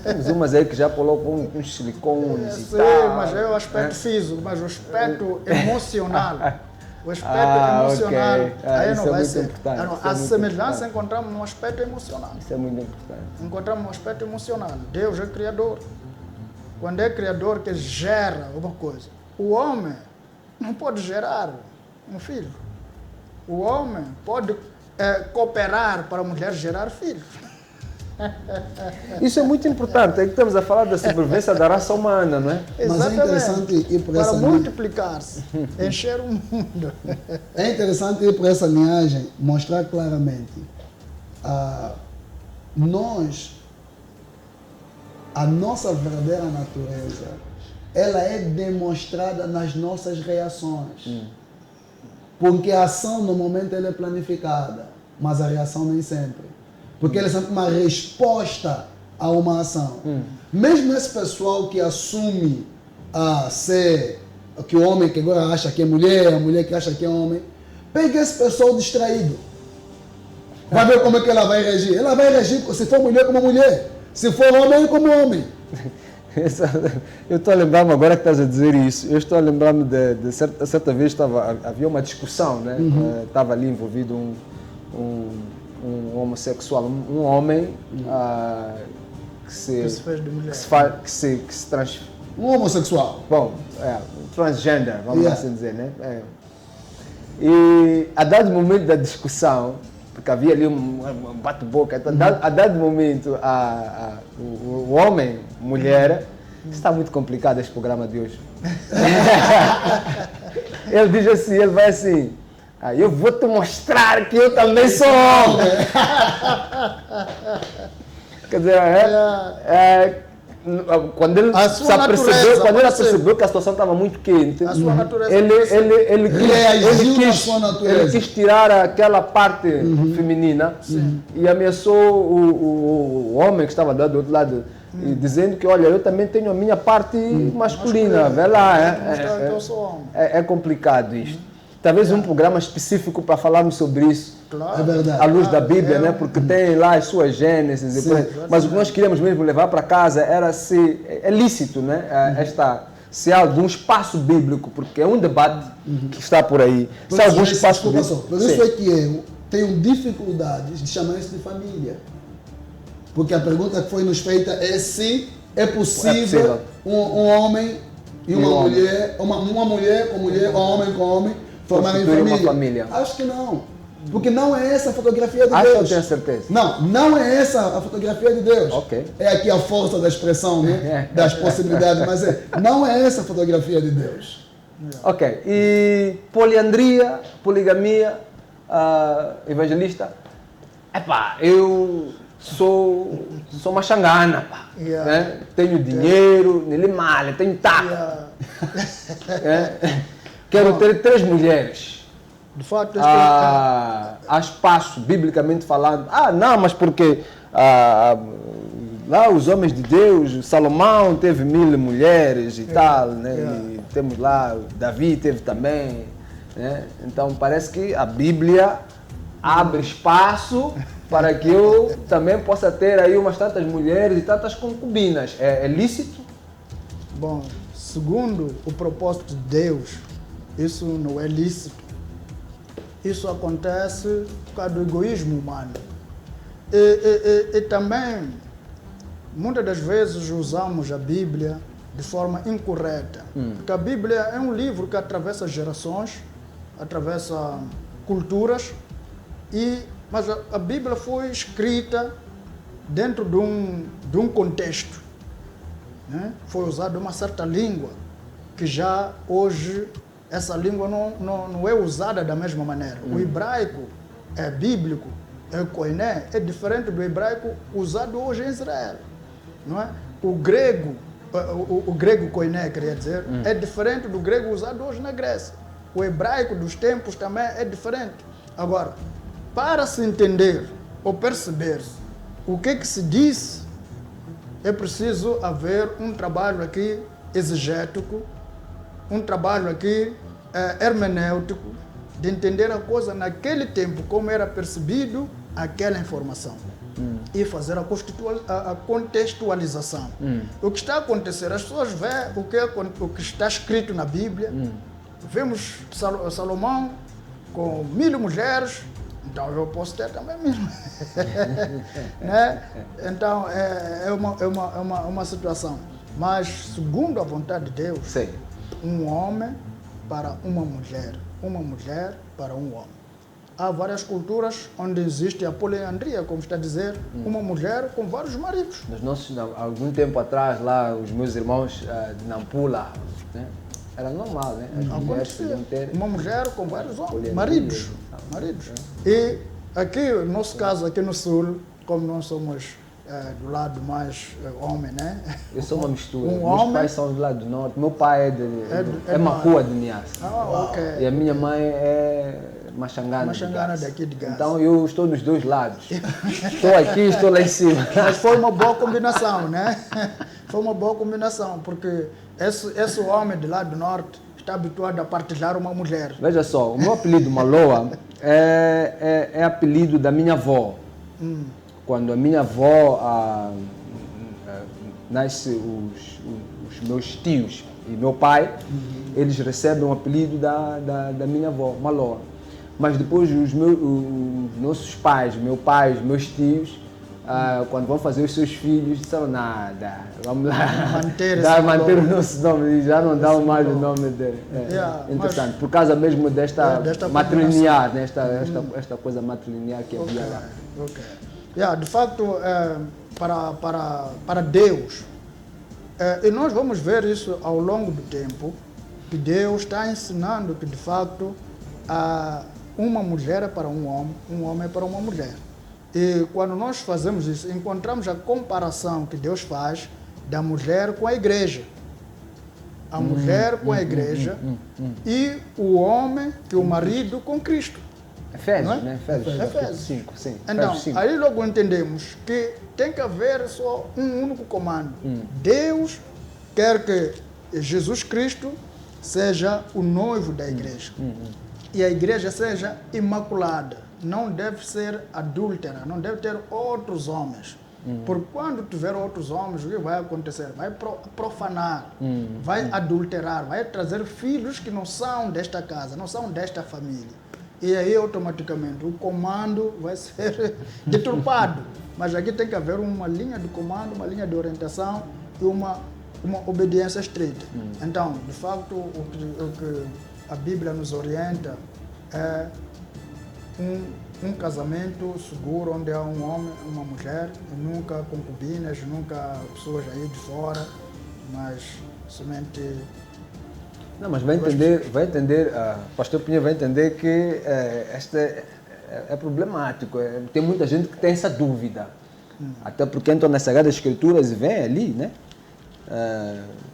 Temos umas aí que já colocam uns silicones e Sim, tal. mas é o aspecto físico, mas o aspecto emocional. O aspecto emocional, ok. aí Isso não é vai muito ser. importante, Não, isso é a muito semelhança importante. encontramos no aspecto emocional. Isso é muito importante. Encontramos no aspecto emocional. Deus é criador. Quando é criador que gera uma coisa, o homem não pode gerar um filho. O homem pode cooperar para a mulher gerar filhos. Isso é muito importante, é que estamos a falar da sobrevivência da raça humana, não é? Mas é interessante ir por para essa linha. multiplicar-se, encher o mundo. É interessante ir por essa linhagem, mostrar claramente a nossa verdadeira natureza, ela é demonstrada nas nossas reações. Porque a ação normalmente ela é planificada, mas a reação nem sempre. Porque ela é sempre uma resposta a uma ação. Mesmo esse pessoal que assume ser que o homem que agora acha que é mulher, a mulher que acha que é homem, pega esse pessoal distraído. Vai ver como é que ela vai reagir. Ela vai reagir se for mulher como mulher, se for homem como homem. Eu estou a lembrar-me agora que estás a dizer isso. Eu estou a lembrar-me de certa vez havia uma discussão, né? Estava ali envolvido um homossexual, um homem que se fez de mulher, que se trans... Um homossexual. Bom, transgender, vamos assim dizer, né? E a dado momento da discussão, porque havia ali um bate-boca, então, a dado momento o homem, mulher, está muito complicado este programa de hoje. Ele diz assim, ele vai assim: eu vou te mostrar que eu também sou homem. Quer dizer, quando ele percebeu que a situação estava muito quente, ele quis tirar aquela parte feminina e ameaçou o homem que estava do outro lado, dizendo que, olha, eu também tenho a minha parte masculina, vê lá, é complicado isto. Talvez um programa específico para falarmos sobre isso, é verdade, à luz da Bíblia, né? Porque tem lá as suas gênesis, mas o que nós queríamos mesmo levar para casa era se é lícito, né? Se há algum espaço bíblico, porque é um debate que está por aí. Se há algum espaço bíblico. Por isso é que eu tenho dificuldades de chamar isso de família. Porque a pergunta que foi nos feita é se é possível um homem e uma mulher, uma mulher com mulher, homem com homem, formarem família. Acho que não. Porque não é essa a fotografia de Deus. Eu tenho certeza. Não é essa a fotografia de Deus. Okay. É aqui a força da expressão, né? Das possibilidades, mas não é essa a fotografia de Deus. Ok. E poliandria, poligamia, evangelista? Eu sou uma xangana, pá. Né? Tenho dinheiro, tenho taca. Quero ter 3 mulheres. De fato, há espaço, biblicamente falando. Não, mas porque lá os homens de Deus, Salomão teve 1000 mulheres e tal, né? E temos lá, Davi teve também. Né? Então parece que a Bíblia abre espaço para que eu também possa ter aí umas tantas mulheres e tantas concubinas. É lícito? Bom, segundo o propósito de Deus, isso não é lícito. Isso acontece por causa do egoísmo humano. E também, muitas das vezes, usamos a Bíblia de forma incorreta. Porque a Bíblia é um livro que atravessa gerações, atravessa culturas, mas a Bíblia foi escrita dentro de um contexto. Né? Foi usada uma certa língua, que já hoje essa língua não é usada da mesma maneira. O hebraico é bíblico, é koiné, é diferente do hebraico usado hoje em Israel. Não é? O grego koiné, queria dizer, é diferente do grego usado hoje na Grécia. O hebraico dos tempos também é diferente. Agora, para se entender ou perceber o que se diz, é preciso haver um trabalho aqui exegético, um trabalho aqui hermenêutico, de entender a coisa naquele tempo, como era percebido aquela informação. E fazer a contextualização. O que está a acontecer, as pessoas veem o que está escrito na Bíblia. Vemos Salomão com 1000 mulheres, então eu posso ter também 1000. Né? Então é uma situação. Mas segundo a vontade de Deus, um homem para uma mulher para um homem. há várias culturas onde existe a poliandria, como está a dizer, uma mulher com vários maridos. Algum tempo atrás, lá, os meus irmãos de Nampula, né? Era normal, né? As mulheres podiam ter uma mulher com vários homens, maridos. E aqui, no nosso caso, aqui no Sul, como nós somos do lado mais homem, né? Eu sou uma mistura. Um Meus homem... pais são do lado do norte. Meu pai é Macua de Niassa. Ok. E a minha mãe é Machangana daqui de Gaza. Então eu estou nos dois lados. Estou aqui e estou lá em cima. Mas foi uma boa combinação, né? Foi uma boa combinação, porque esse homem de lá do norte está habituado a partilhar uma mulher. Veja só, o meu apelido Maloa é apelido da minha avó. Quando a minha avó nasce os meus tios e meu pai, eles recebem o apelido da minha avó, Maloa. Mas depois os nossos pais, meu pai, os meus tios, quando vão fazer os seus filhos, disseram nada, vamos lá, manter o nosso nome, e já não dão mais o nome dele. Interessante, por causa mesmo desta matrilinear, né? esta coisa matrilinear que havia lá. De facto, para Deus, e nós vamos ver isso ao longo do tempo, que Deus está ensinando que de facto uma mulher é para um homem é para uma mulher. E quando nós fazemos isso, encontramos a comparação que Deus faz da mulher com a igreja. A mulher com a igreja e o homem, que o marido, com Cristo. Efésios, né? Efésios 5, sim. Então, aí logo entendemos que tem que haver só um único comando. Deus quer que Jesus Cristo seja o noivo da igreja. E a igreja seja imaculada. Não deve ser adúltera, não deve ter outros homens. Porque quando tiver outros homens, o que vai acontecer? Vai profanar, vai adulterar, vai trazer filhos que não são desta casa, não são desta família. E aí, automaticamente, o comando vai ser deturpado. Mas aqui tem que haver uma linha de comando, uma linha de orientação e uma obediência estreita. Então, de facto, o que a Bíblia nos orienta é um casamento seguro, onde há um homem e uma mulher, e nunca concubinas, nunca pessoas aí de fora, mas somente... Não, mas vai entender, pastor Pinheiro vai entender que este é problemático. Tem muita gente que tem essa dúvida. Até porque entram nas Sagradas Escrituras e vem ali, né?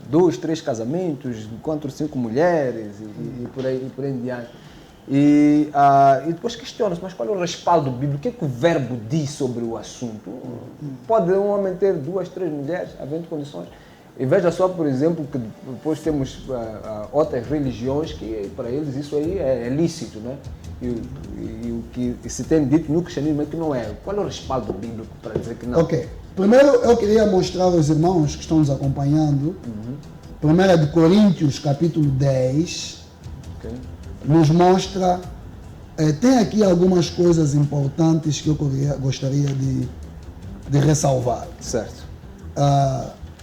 2, 3 casamentos, 4, 5 mulheres e por aí em diante. E depois questiona-se, mas qual é o respaldo bíblico? O que é que o verbo diz sobre o assunto? Pode um homem ter 2, 3 mulheres, havendo condições? E veja só, por exemplo, que depois temos outras religiões que para eles isso aí é lícito, né? E o que se tem dito no cristianismo é que não é. Qual é o respaldo bíblico para dizer que não? Ok. Primeiro eu queria mostrar aos irmãos que estão nos acompanhando, 1 Coríntios capítulo 10, nos mostra, tem aqui algumas coisas importantes que eu gostaria de ressalvar. Certo.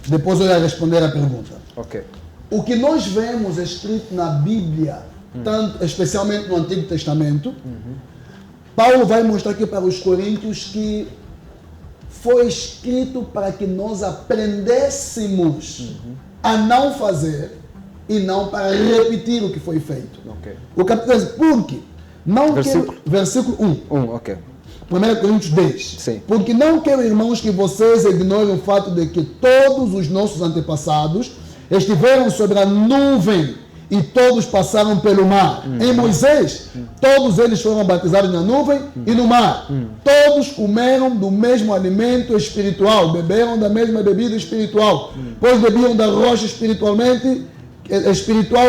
Depois eu ia responder a pergunta. Ok. O que nós vemos escrito na Bíblia, especialmente no Antigo Testamento, Paulo vai mostrar aqui para os coríntios que foi escrito para que nós aprendêssemos a não fazer e não para repetir o que foi feito. Okay. O capítulo 10, porque não versículo 1. Ok. 1 Coríntios 10. Sim. Porque não quero, irmãos, que vocês ignorem o fato de que todos os nossos antepassados estiveram sobre a nuvem e todos passaram pelo mar. Em Moisés, todos eles foram batizados na nuvem e no mar. Todos comeram do mesmo alimento espiritual, beberam da mesma bebida espiritual, pois bebiam da rocha espiritual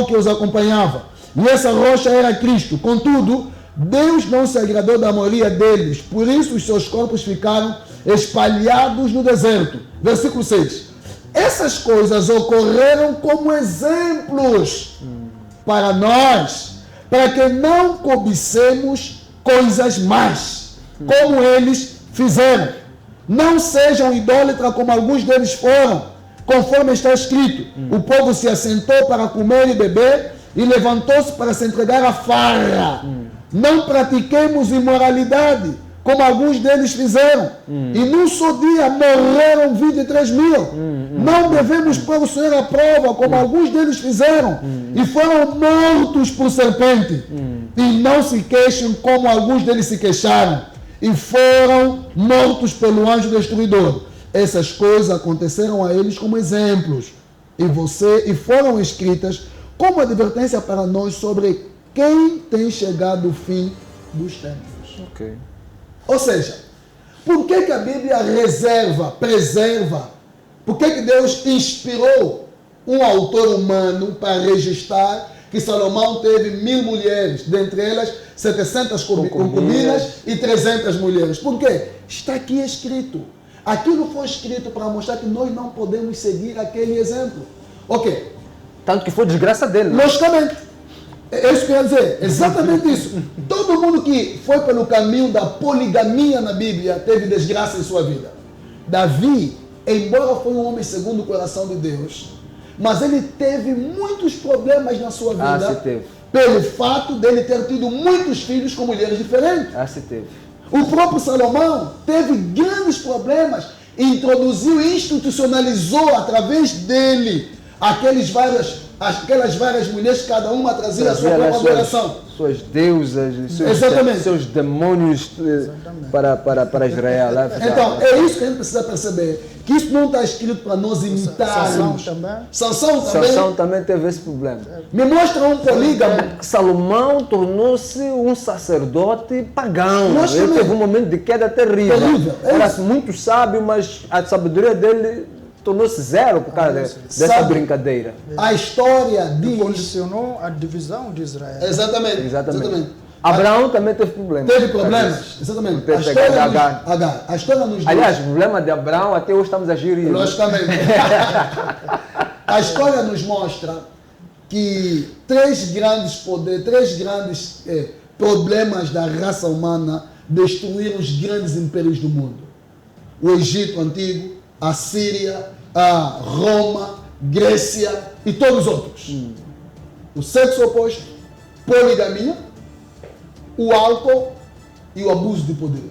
que os acompanhava. E essa rocha era Cristo. Contudo, Deus não se agradou da maioria deles, por isso os seus corpos ficaram espalhados no deserto. Versículo 6. Essas coisas ocorreram como exemplos para nós, para que não cobicemos coisas más, como eles fizeram. Não sejam idólatras como alguns deles foram, conforme está escrito. O povo se assentou para comer e beber e levantou-se para se entregar à farra. não pratiquemos imoralidade, como alguns deles fizeram. E num só dia morreram 23 mil. Não devemos pôr o Senhor à prova, como alguns deles fizeram. E foram mortos por serpente. E não se queixem como alguns deles se queixaram. E foram mortos pelo anjo destruidor. Essas coisas aconteceram a eles como exemplos. E foram escritas como advertência para nós sobre quem tem chegado o fim dos tempos. Ok. Ou seja, por que a Bíblia preserva? Por que Deus inspirou um autor humano para registrar que Salomão teve 1000 mulheres, dentre elas 700 concubinas e 300 mulheres? Por quê? Está aqui escrito. Aquilo foi escrito para mostrar que nós não podemos seguir aquele exemplo. Ok. Tanto que foi desgraça dele. Logicamente. É isso que eu ia dizer. Exatamente isso. Todo mundo que foi pelo caminho da poligamia na Bíblia teve desgraça em sua vida. Davi, embora foi um homem segundo o coração de Deus, mas ele teve muitos problemas na sua vida. Se teve. Pelo fato dele ter tido muitos filhos com mulheres diferentes. Se teve. O próprio Salomão teve grandes problemas, introduziu e institucionalizou através dele aquelas várias mulheres, cada uma trazia a sua própria adoração. Suas deusas, seus demônios para Israel. Então, é isso que a gente precisa perceber. Que isso não está escrito para nós imitarmos. Sansão também teve esse problema. Me mostra um polígamo. Salomão tornou-se um sacerdote pagão. Ele teve um momento de queda terrível. Era muito sábio, mas a sabedoria dele tornou-se zero por causa dessa brincadeira. A história diz... Condicionou a divisão de Israel. Exatamente. Abraão também teve problemas. Teve problemas, exatamente. A história nos diz... Aliás, o problema de Abraão, até hoje estamos a gerir. Logicamente. A história nos mostra que três grandes problemas da raça humana destruíram os grandes impérios do mundo. O Egito Antigo, a Síria, a Roma, Grécia e todos os outros. O sexo oposto, poligamia, o álcool e o abuso de poder.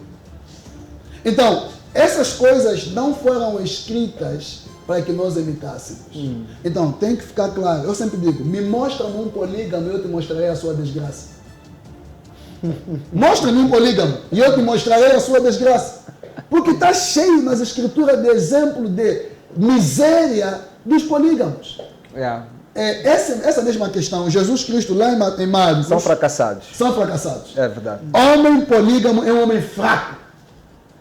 Então, essas coisas não foram escritas para que nós imitássemos. Então, tem que ficar claro. Eu sempre digo, me mostra-me um polígamo e eu te mostrarei a sua desgraça. Mostra-me um polígamo e eu te mostrarei a sua desgraça. Porque está cheio nas escrituras de exemplo de miséria dos polígamos. Essa mesma questão, Jesus Cristo lá em Marcos... São fracassados. É verdade. Homem polígamo é um homem fraco.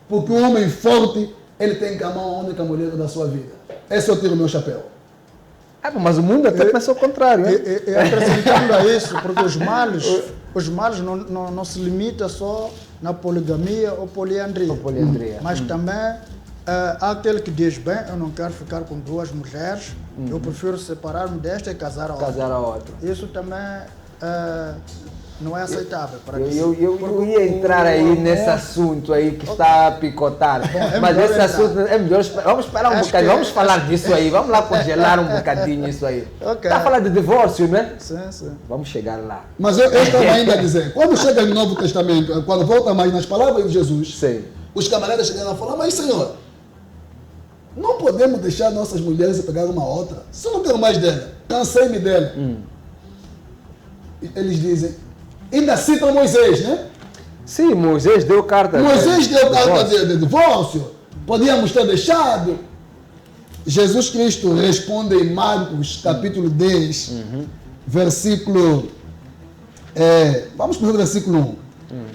Porque o homem forte, ele tem que amar a única mulher da sua vida. Esse eu tiro o meu chapéu. Mas o mundo até começou ao contrário. E acrescentando a isso, porque os males não se limitam só na poligamia ou poliandria. Mas também há aquele que diz, bem, eu não quero ficar com duas mulheres, eu prefiro separar-me desta e casar a outra. Isso também não é aceitável. Eu ia entrar aí nesse assunto aí que está a picotar. Mas esse assunto é melhor. Vamos esperar um bocadinho, vamos falar disso aí. Vamos lá congelar um bocadinho isso aí. Está a falar de divórcio, né? Sim. Vamos chegar lá. Mas eu estava ainda a dizer, quando chega no Novo Testamento, quando volta mais nas palavras de Jesus, os camaradas chegam a falar, mas Senhor, não podemos deixar nossas mulheres pegar uma outra. Se eu não quero mais dela, cansei-me dela. Eles dizem, ainda citam Moisés, né? Sim, Moisés deu carta. De divórcio. Podíamos ter deixado. Jesus Cristo responde em Marcos, capítulo 10, versículo... vamos para o versículo 1.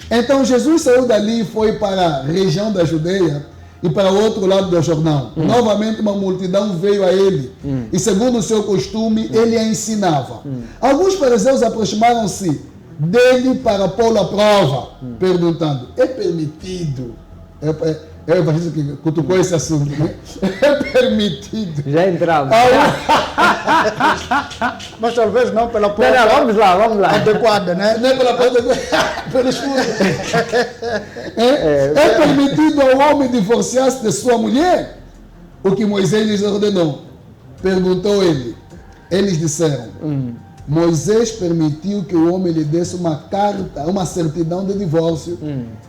Então Jesus saiu dali e foi para a região da Judeia e para o outro lado do Jordão. Novamente uma multidão veio a ele e, segundo o seu costume, ele a ensinava. Alguns fariseus aproximaram-se dele para pô-lo à prova, perguntando, é permitido? É o evangelista que cutucou esse assunto, né? É permitido. Já entramos. Mas talvez não pela porta. Não, vamos lá. Adequada, né? Não é pela porta, pelo escuro. É permitido ao homem divorciar-se de sua mulher? O que Moisés lhes ordenou. Perguntou ele. Eles disseram, Moisés permitiu que o homem lhe desse uma carta, uma certidão de divórcio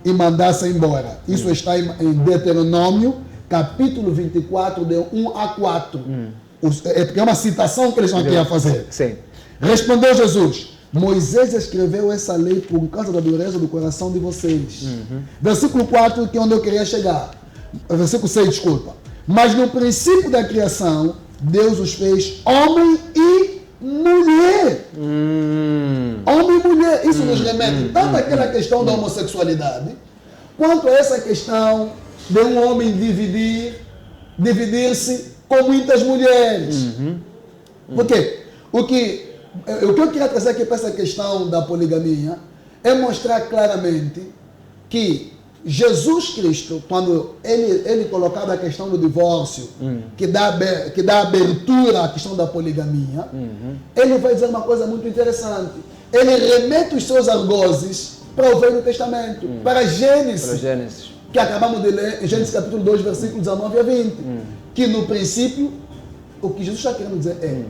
e mandasse embora. Isso está em Deuteronômio, capítulo 24, de 1 a 4. É porque é uma citação que eles estão aqui a fazer. Sim. Respondeu Jesus: Moisés escreveu essa lei por causa da dureza do coração de vocês. Versículo 4, que é onde eu queria chegar. Versículo 6, desculpa. Mas no princípio da criação, Deus os fez homem e mulher. Homem e mulher. Isso nos remete tanto àquela questão da homossexualidade, quanto a essa questão de um homem dividir-se com muitas mulheres. Por quê? O que eu queria trazer aqui para essa questão da poligamia é mostrar claramente que Jesus Cristo, quando ele colocava a questão do divórcio, que dá abertura à questão da poligamia, ele vai dizer uma coisa muito interessante. Ele remete os seus algozes para o Velho Testamento, para Gênesis, que acabamos de ler em Gênesis capítulo 2, versículos 19 a 20, que no princípio, o que Jesus está querendo dizer é,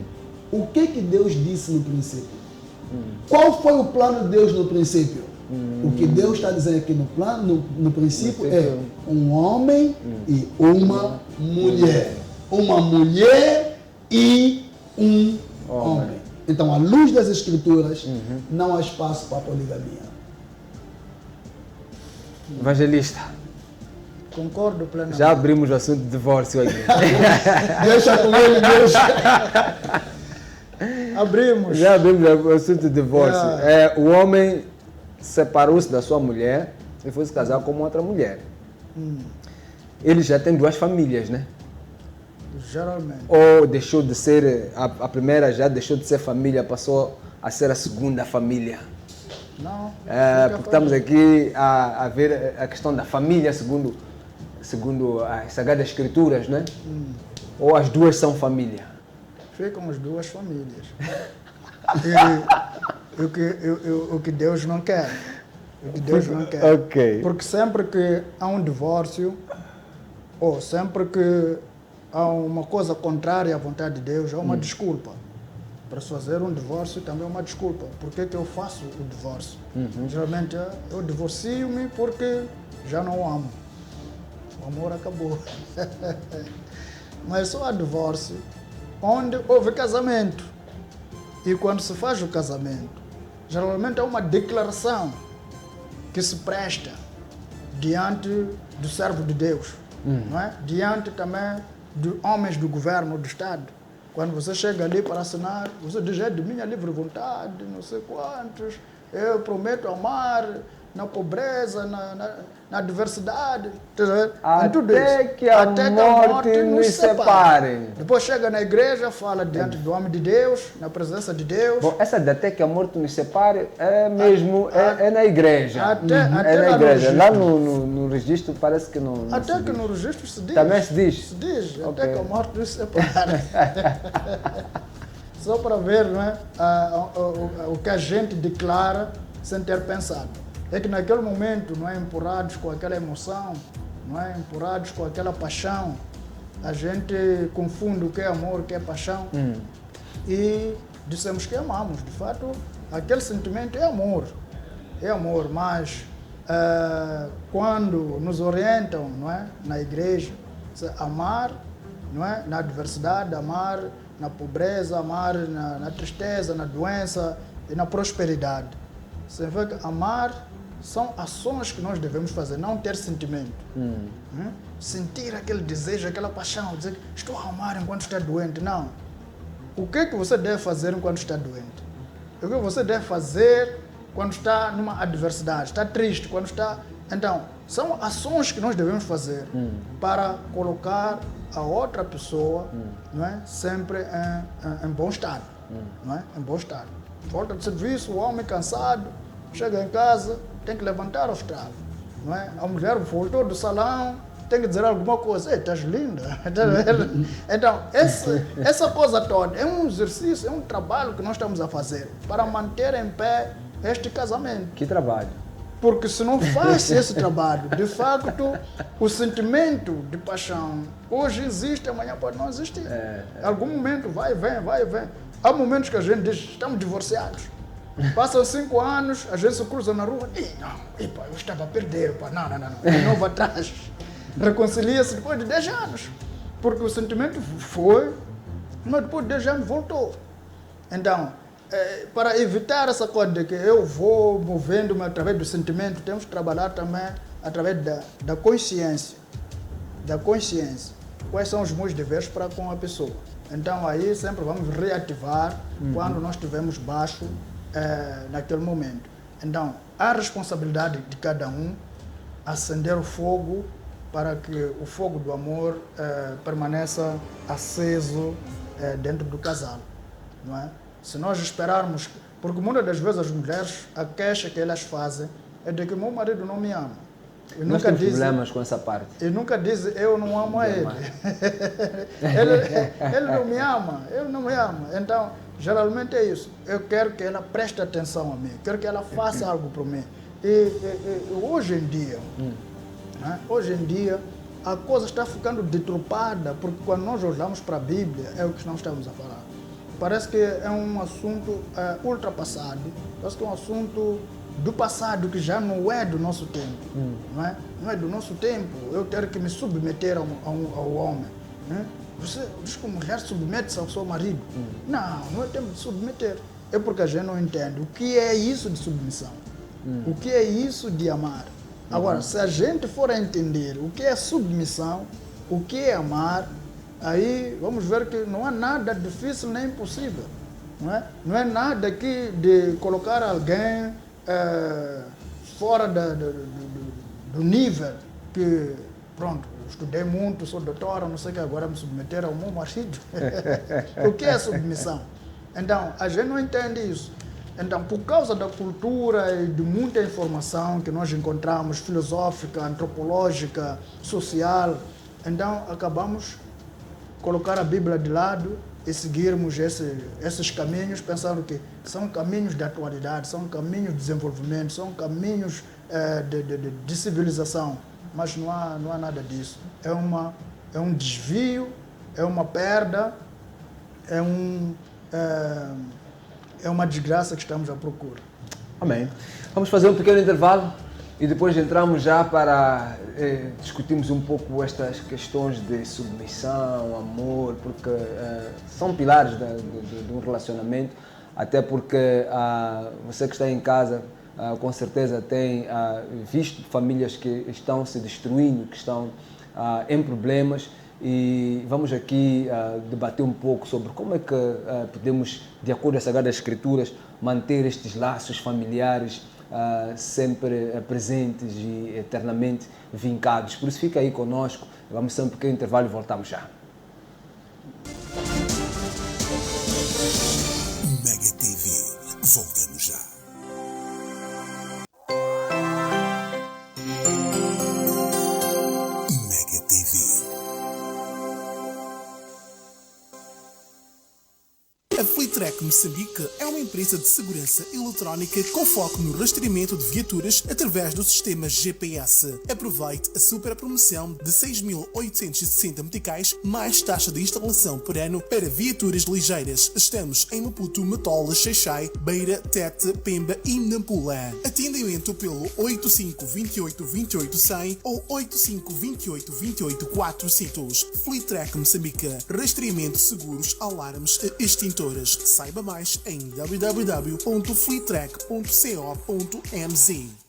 o que Deus disse no princípio? Qual foi o plano de Deus no princípio? O que Deus está dizendo aqui no princípio é um homem e uma mulher. Uma mulher e um homem. Então, à luz das Escrituras, não há espaço para a poligamia. Evangelista, Concordo plenamente. já abrimos o assunto de divórcio aqui. Deixa com ele, Deus. Abrimos. Já abrimos o assunto de divórcio. O homem separou-se da sua mulher e foi se casar com uma outra mulher. Ele já tem duas famílias, né? Geralmente. Ou deixou de ser, a primeira já deixou de ser família, passou a ser a segunda família. Não. Porque estamos aqui a ver a questão da família segundo as Sagradas Escrituras, né? Ou as duas são família? Ficam as duas famílias. O que Deus não quer. O que Deus não quer. Ok. Porque sempre que há um divórcio, ou sempre que há uma coisa contrária à vontade de Deus, há uma desculpa. Para se fazer um divórcio também é uma desculpa. Por que eu faço o divórcio? Geralmente eu divorcio-me porque já não o amo. O amor acabou. Mas só há divórcio onde houve casamento. E quando se faz o casamento, geralmente é uma declaração que se presta diante do servo de Deus, não é? Diante também de homens do governo, do Estado. Quando você chega ali para assinar, você diz, é de minha livre vontade, não sei quantos, eu prometo amar na pobreza, na diversidade, até que a morte nos separe. Depois chega na igreja, fala diante do homem de Deus, na presença de Deus. Bom, essa de até que a morte nos separe é mesmo, é na igreja. Até é na igreja. Lá no registro parece que não até se que diz. no registro se diz. Também se diz? Se diz, Okay. até que a morte nos separe. Só para ver, não é? O que a gente declara sem ter pensado. É que naquele momento, não é, empurrados com aquela emoção, não é, empurrados com aquela paixão, a gente confunde o que é amor, o que é paixão, e dissemos que amamos. De fato, aquele sentimento é amor, mas quando nos orientam, não é, na igreja, amar, não é, na adversidade, amar na pobreza, amar na tristeza, na doença e na prosperidade. Você vê que amar são ações que nós devemos fazer, não ter sentimento. Sentir aquele desejo, aquela paixão, dizer que estou a amar enquanto está doente. Não. O que é que você deve fazer enquanto está doente? O que você deve fazer quando está numa adversidade, está triste, quando está... Então, são ações que nós devemos fazer para colocar a outra pessoa, não é, sempre em bom estado. Não é? Em bom estado. Volta do serviço, o homem cansado, chega em casa, tem que levantar o estrado, não é? A mulher voltou do salão, tem que dizer alguma coisa. Ei, estás linda. Então, essa coisa toda é um exercício, é um trabalho que nós estamos a fazer para manter em pé este casamento. Que trabalho? Porque se não faz esse trabalho, de facto, o sentimento de paixão hoje existe, amanhã pode não existir. Em algum momento vai e vem, vai e vem. Há momentos que a gente diz, estamos divorciados. Passam 5 anos, a gente se cruza na rua, eu estava a perder, não, de novo atrás. Reconcilia-se depois de 10 anos. Porque o sentimento foi, mas depois de 10 anos voltou. Então, para evitar essa coisa de que eu vou movendo-me através do sentimento, temos que trabalhar também através da consciência. Da consciência. Quais são os meus deveres para com a pessoa. Então aí sempre vamos reativar quando nós estivermos baixo naquele momento. Então, a responsabilidade de cada um acender o fogo para que o fogo do amor permaneça aceso dentro do casal, não é? Se nós esperarmos, porque muitas das vezes as mulheres, a queixa que elas fazem é de que meu marido não me ama. E nós temos problemas com essa parte. E nunca diz, eu não amo a ele. Ele não me ama, ele não me ama. Então, geralmente é isso. Eu quero que ela preste atenção a mim, quero que ela faça algo para mim. E hoje em dia, né? Hoje em dia, a coisa está ficando deturpada, porque quando nós olhamos para a Bíblia, é o que nós estamos a falar. Parece que é um assunto ultrapassado, parece que é um assunto do passado que já não é do nosso tempo. Não é? Não é do nosso tempo eu ter que me submeter ao homem. Né? Você diz que a mulher submete-se ao seu marido. Não é tempo de submeter. É porque a gente não entende o que é isso de submissão, o que é isso de amar. Agora, se a gente for a entender o que é submissão, o que é amar, aí vamos ver que não há nada difícil nem impossível. Não é nada aqui de colocar alguém fora do nível que, pronto, estudei muito, sou doutora, não sei o que, agora me submeter ao meu marido. O que é submissão? Então, a gente não entende isso. Então, por causa da cultura e de muita informação que nós encontramos, filosófica, antropológica, social, então acabamos colocar a Bíblia de lado e seguirmos esses caminhos, pensando que são caminhos de atualidade, são caminhos de desenvolvimento, são caminhos de civilização. Mas não há nada disso. É um desvio, é uma perda, é uma desgraça que estamos à procura. Amém. Vamos fazer um pequeno intervalo e depois entramos já para discutirmos um pouco estas questões de submissão, amor, porque são pilares de um relacionamento, até porque você que está em casa com certeza tem visto famílias que estão se destruindo, que estão em problemas. E vamos aqui debater um pouco sobre como é que podemos, de acordo com as Sagradas Escrituras, manter estes laços familiares sempre presentes e eternamente vincados. Por isso fica aí conosco, vamos ter um pequeno intervalo e voltamos já. Mega TV, voltamos já. A Flitrack Moçambique é uma empresa de segurança eletrónica com foco no rastreamento de viaturas através do sistema GPS. Aproveite a super promoção de 6.860 meticais mais taxa de instalação por ano para viaturas ligeiras. Estamos em Maputo, Matola, Xaixai, Beira, Tete, Pemba e Nampula. Atendimento pelo 85 28 28 100 ou 85 28 28 400. Flitrack Moçambique. Rastreamento, seguros, alarmes e extintores. Saiba mais em www.flitrack.co.mz.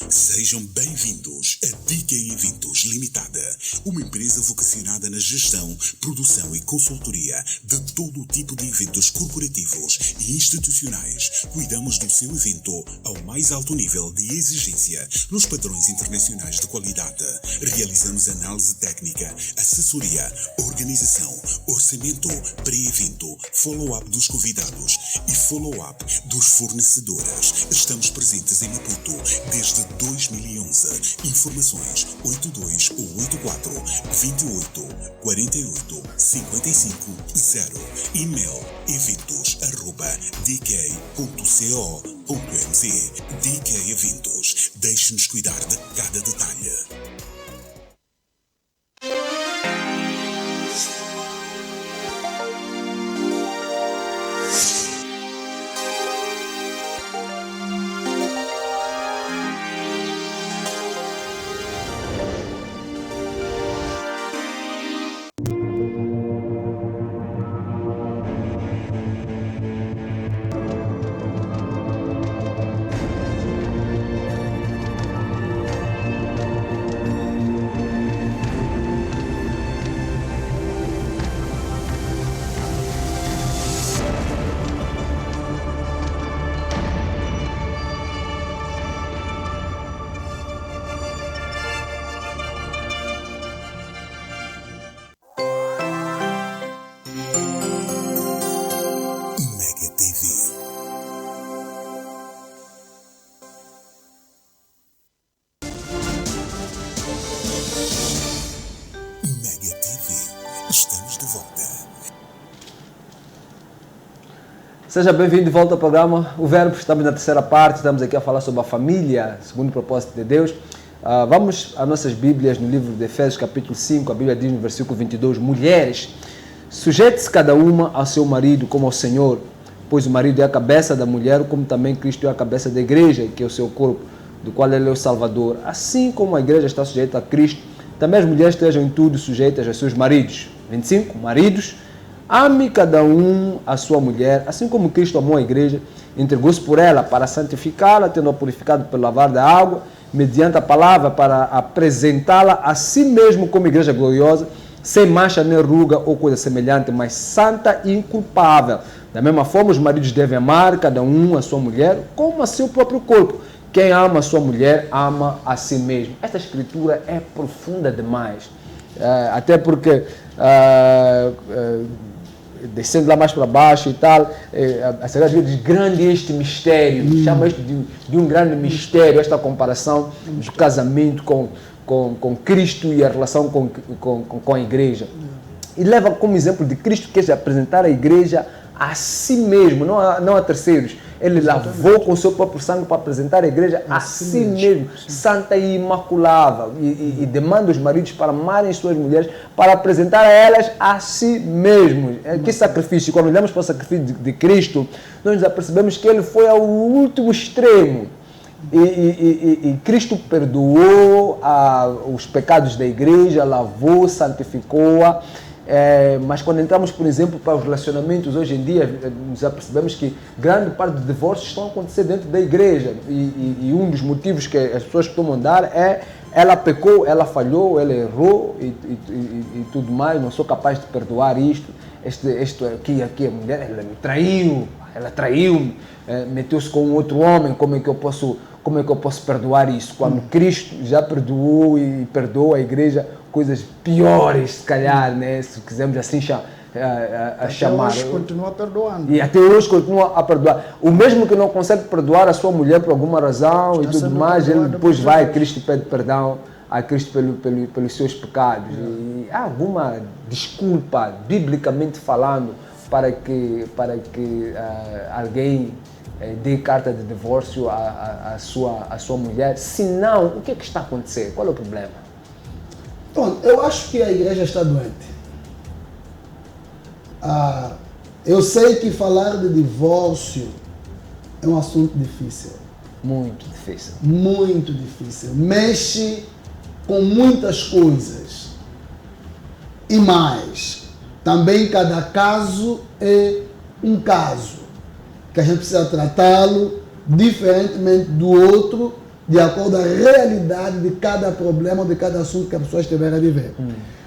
Sejam bem-vindos a DK Eventos Limitada, uma empresa vocacionada na gestão, produção e consultoria de todo o tipo de eventos corporativos e institucionais. Cuidamos do seu evento ao mais alto nível de exigência nos padrões internacionais de qualidade. Realizamos análise técnica, assessoria, organização, orçamento, pré-evento, follow-up dos convidados e follow-up dos fornecedores. Estamos presentes em Maputo desde 2011. Informações 82 ou 84 28 48 55 0. E-mail eventos@dk.co.mz. DK Eventos. Deixe-nos cuidar de cada detalhe. Estamos de volta. Seja bem-vindo de volta ao programa O Verbo. Estamos na terceira parte, estamos aqui a falar sobre a família, segundo o propósito de Deus. Vamos às nossas Bíblias, no livro de Efésios, capítulo 5, a Bíblia diz no versículo 22, mulheres, sujeite-se cada uma ao seu marido como ao Senhor, pois o marido é a cabeça da mulher, como também Cristo é a cabeça da igreja, que é o seu corpo, do qual ele é o Salvador. Assim como a igreja está sujeita a Cristo, também as mulheres estejam em tudo sujeitas aos seus maridos. 25. Maridos, ame cada um a sua mulher, assim como Cristo amou a igreja, entregou-se por ela para santificá-la, tendo-a purificado pelo lavar da água, mediante a palavra, para apresentá-la a si mesmo como igreja gloriosa, sem mancha nem ruga ou coisa semelhante, mas santa e inculpável. Da mesma forma, os maridos devem amar cada um a sua mulher como a seu próprio corpo. Quem ama a sua mulher, ama a si mesmo. Esta escritura é profunda demais. Até porque, descendo lá mais para baixo e tal, a Sagrada diz, grande este mistério, chama isto de um grande mistério, esta comparação do casamento com Cristo e a relação com a igreja. E leva como exemplo de Cristo, que é apresentar a igreja a si mesmo, não a terceiros. Ele lavou com o seu próprio sangue para apresentar a igreja a si mesmo, santa e imaculada. E demanda os maridos para amarem suas mulheres, para apresentar a elas a si mesmos. Que sacrifício! Quando olhamos para o sacrifício de Cristo, nós já percebemos que ele foi ao último extremo. E Cristo perdoou os pecados da igreja, lavou, santificou-a. Mas quando entramos, por exemplo, para os relacionamentos hoje em dia, já percebemos que grande parte dos divórcios estão a acontecer dentro da igreja. E um dos motivos que as pessoas costumam dar é ela pecou, ela falhou, ela errou e tudo mais, não sou capaz de perdoar isto. Aqui a mulher, ela traiu-me, meteu-se com um outro homem, como é que eu posso perdoar isso? Quando Cristo já perdoou e perdoa a igreja, coisas piores, se calhar, né? Se quisermos assim chamar. Até hoje continua perdoando. E até hoje continua a perdoar. O mesmo que não consegue perdoar a sua mulher por alguma razão e tudo mais, ele depois vai a Cristo e pede perdão a Cristo pelos seus pecados. E há alguma desculpa, biblicamente falando, para que alguém dê carta de divórcio à sua mulher? Se não, o que está acontecendo? Qual é o problema? Bom, eu acho que a igreja está doente. Eu sei que falar de divórcio é um assunto difícil. Muito difícil. Muito difícil. Mexe com muitas coisas. E mais, também cada caso é um caso, que a gente precisa tratá-lo diferentemente do outro, de acordo com a realidade de cada problema, de cada assunto que a pessoa estiver a viver.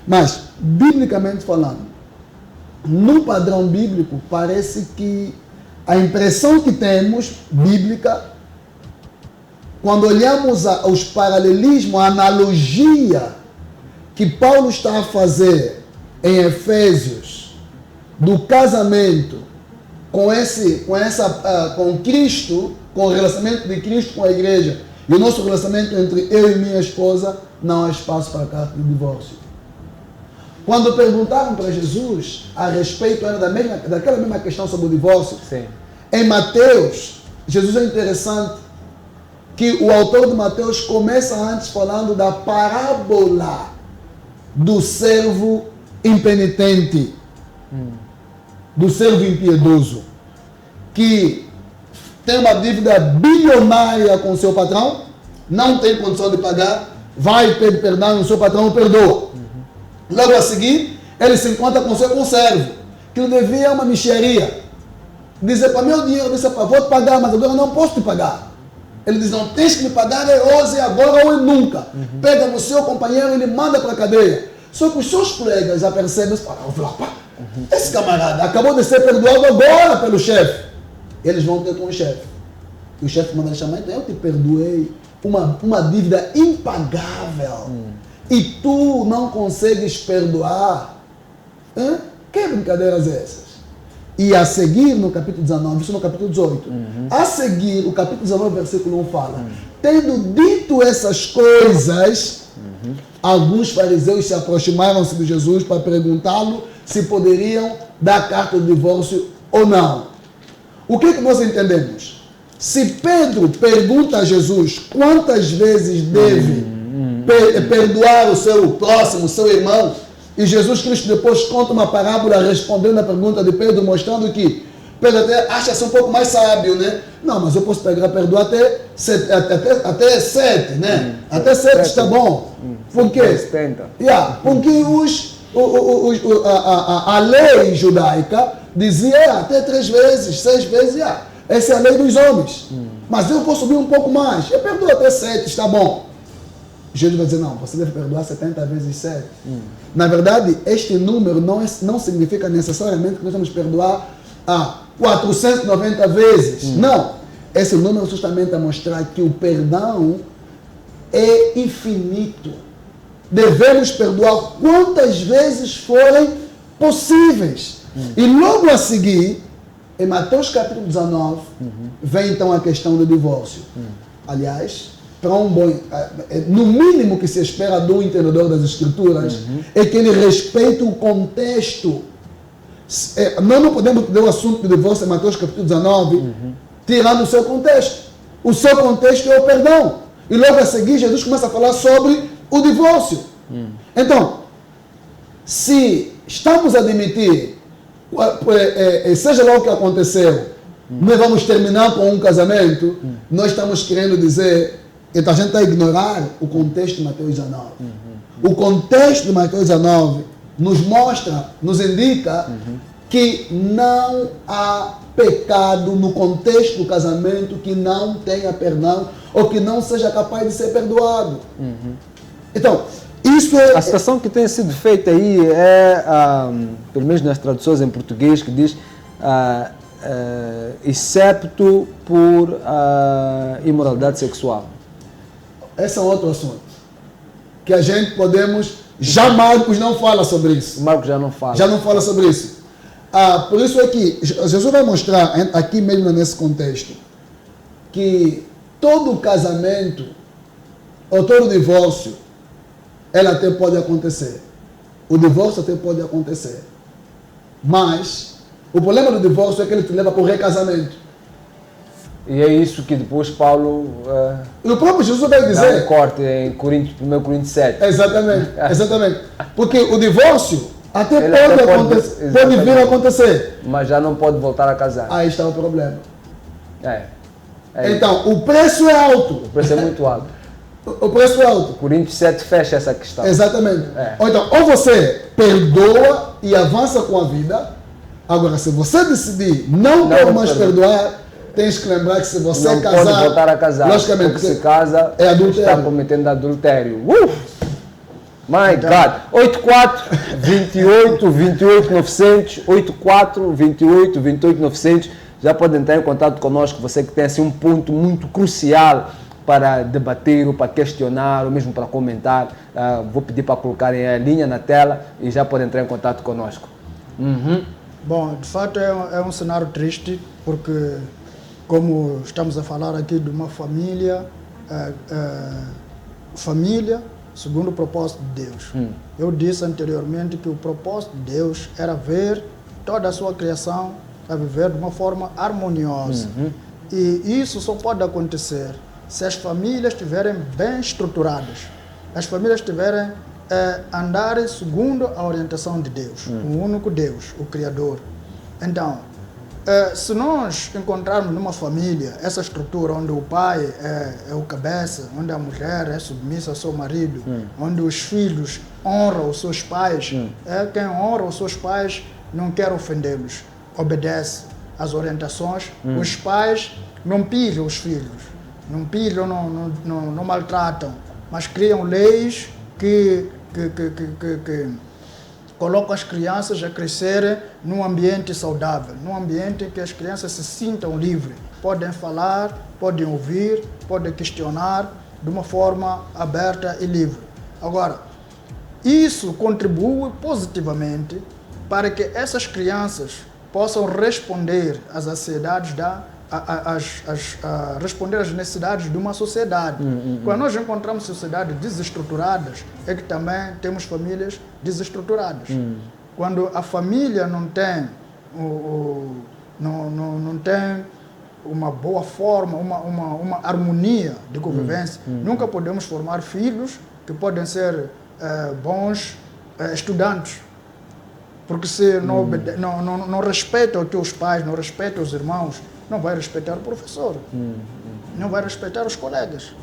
Mas, biblicamente falando, no padrão bíblico, parece que a impressão que temos, bíblica, quando olhamos os paralelismos, a analogia que Paulo está a fazer em Efésios, do casamento com Cristo, com o relacionamento de Cristo com a igreja, E o nosso relacionamento entre eu e minha esposa não há espaço para a carta de divórcio. Quando perguntaram para Jesus a respeito daquela mesma questão sobre o divórcio, Sim. em Mateus, Jesus é interessante que o autor de Mateus começa antes falando da parábola do servo impenitente, do servo impiedoso, que tem uma dívida bilionária com o seu patrão, não tem condição de pagar, vai e pede perdão, o seu patrão o perdoa. Logo a seguir, ele se encontra com o seu conservo, que lhe devia uma mixeria. Diz, para meu dinheiro, disse, vou te pagar, mas agora não posso te pagar. Ele diz, não tens que me pagar, é hoje, agora ou nunca. Pega no seu companheiro e ele manda para a cadeia. Só que os seus colegas já percebem, esse camarada acabou de ser perdoado agora pelo chefe. Eles vão ter com o chefe. E o chefe manda ele chamar, então eu te perdoei uma dívida impagável. E tu não consegues perdoar? Que brincadeiras é essas? E a seguir, no capítulo 19, isso no capítulo 18, a seguir, o capítulo 19, versículo 1 fala, tendo dito essas coisas, alguns fariseus se aproximaram-se de Jesus para perguntá-lo se poderiam dar carta de divórcio ou não. O que nós entendemos? Se Pedro pergunta a Jesus quantas vezes deve perdoar o seu próximo, o seu irmão, e Jesus Cristo depois conta uma parábola respondendo a pergunta de Pedro, mostrando que Pedro até acha-se um pouco mais sábio, né? Não, mas eu posso perdoar até 7, né? Até 7 está bom. Por quê? Porque a lei judaica dizia até 3 vezes, 6 vezes, essa é a lei dos homens. Mas eu vou subir um pouco mais, eu perdoo até 7, está bom. Jesus vai dizer, não, você deve perdoar 70 vezes 7. Na verdade, este número não significa necessariamente que nós vamos perdoar 490 vezes. Não. Esse número justamente a mostrar que o perdão é infinito. Devemos perdoar quantas vezes forem possíveis. E logo a seguir, em Mateus capítulo 19, vem então a questão do divórcio. Aliás, para no mínimo que se espera do entendedor das Escrituras, é que ele respeite o contexto. Nós não podemos ter o assunto do divórcio em Mateus capítulo 19, tirando o seu contexto. O seu contexto é o perdão. E logo a seguir, Jesus começa a falar sobre o divórcio. Então, se estamos a admitir, seja lá o que aconteceu, nós vamos terminar com um casamento, nós estamos querendo dizer, então a gente está a ignorar o contexto de Mateus 19. O contexto de Mateus 19 nos mostra, nos indica que não há pecado no contexto do casamento que não tenha perdão ou que não seja capaz de ser perdoado. Então, isso é... A citação que tem sido feita aí é, pelo menos nas traduções em português, que diz excepto por imoralidade sexual. Esse é outro assunto. Que a gente podemos... Já Marcos não fala sobre isso. Marcos já não fala. Já não fala sobre isso. Por isso é que Jesus vai mostrar, aqui mesmo nesse contexto, que todo casamento ou todo divórcio, ele até pode acontecer. O divórcio até pode acontecer. Mas o problema do divórcio é que ele te leva para o recasamento. E é isso que depois Paulo... E o próprio Jesus vai dizer... Dá um corte em 1 Coríntios 7. Exatamente, exatamente. Porque o divórcio até pode vir a acontecer. Mas já não pode voltar a casar. Aí está o problema. Então, o preço é alto. O preço é muito alto. O preço é alto. Coríntios 7 fecha essa questão. Exatamente. Então, ou você perdoa e avança com a vida. Agora, se você decidir não mais perdoar, tens que lembrar que se você não casar... pode voltar a casar. Logicamente, porque se casa, é adultério. está cometendo adultério. My God. 84 28 28 900 84 28 28 900. Já pode entrar em contato conosco, você que tem assim um ponto muito crucial para debater ou para questionar ou mesmo para comentar. Vou pedir para colocarem a linha na tela e já pode entrar em contato conosco. Bom, de fato é um cenário triste, porque como estamos a falar aqui de uma família família segundo o propósito de Deus. Eu disse anteriormente que o propósito de Deus era ver toda a sua criação a viver de uma forma harmoniosa. E isso só pode acontecer se as famílias estiverem bem estruturadas, as famílias estiverem andarem segundo a orientação de Deus, o único Deus, o Criador. Então, se nós encontrarmos numa família essa estrutura onde o pai é o cabeça, onde a mulher é submissa ao seu marido, onde os filhos honram os seus pais, quem honra os seus pais não quer ofendê-los, obedece às orientações, os pais não pilham os filhos, não pilham, não maltratam, mas criam leis que colocam as crianças a crescerem num ambiente saudável, num ambiente em que as crianças se sintam livres, podem falar, podem ouvir, podem questionar de uma forma aberta e livre. Agora, isso contribui positivamente para que essas crianças possam responder às ansiedades responder às necessidades de uma sociedade. Quando nós encontramos sociedades desestruturadas, é que também temos famílias desestruturadas. Quando a família não tem, não tem uma boa forma, uma harmonia de convivência, nunca podemos formar filhos que podem ser bons estudantes. Porque se não respeita os teus pais, não respeita os irmãos, não vai respeitar o professor, não vai respeitar os colegas,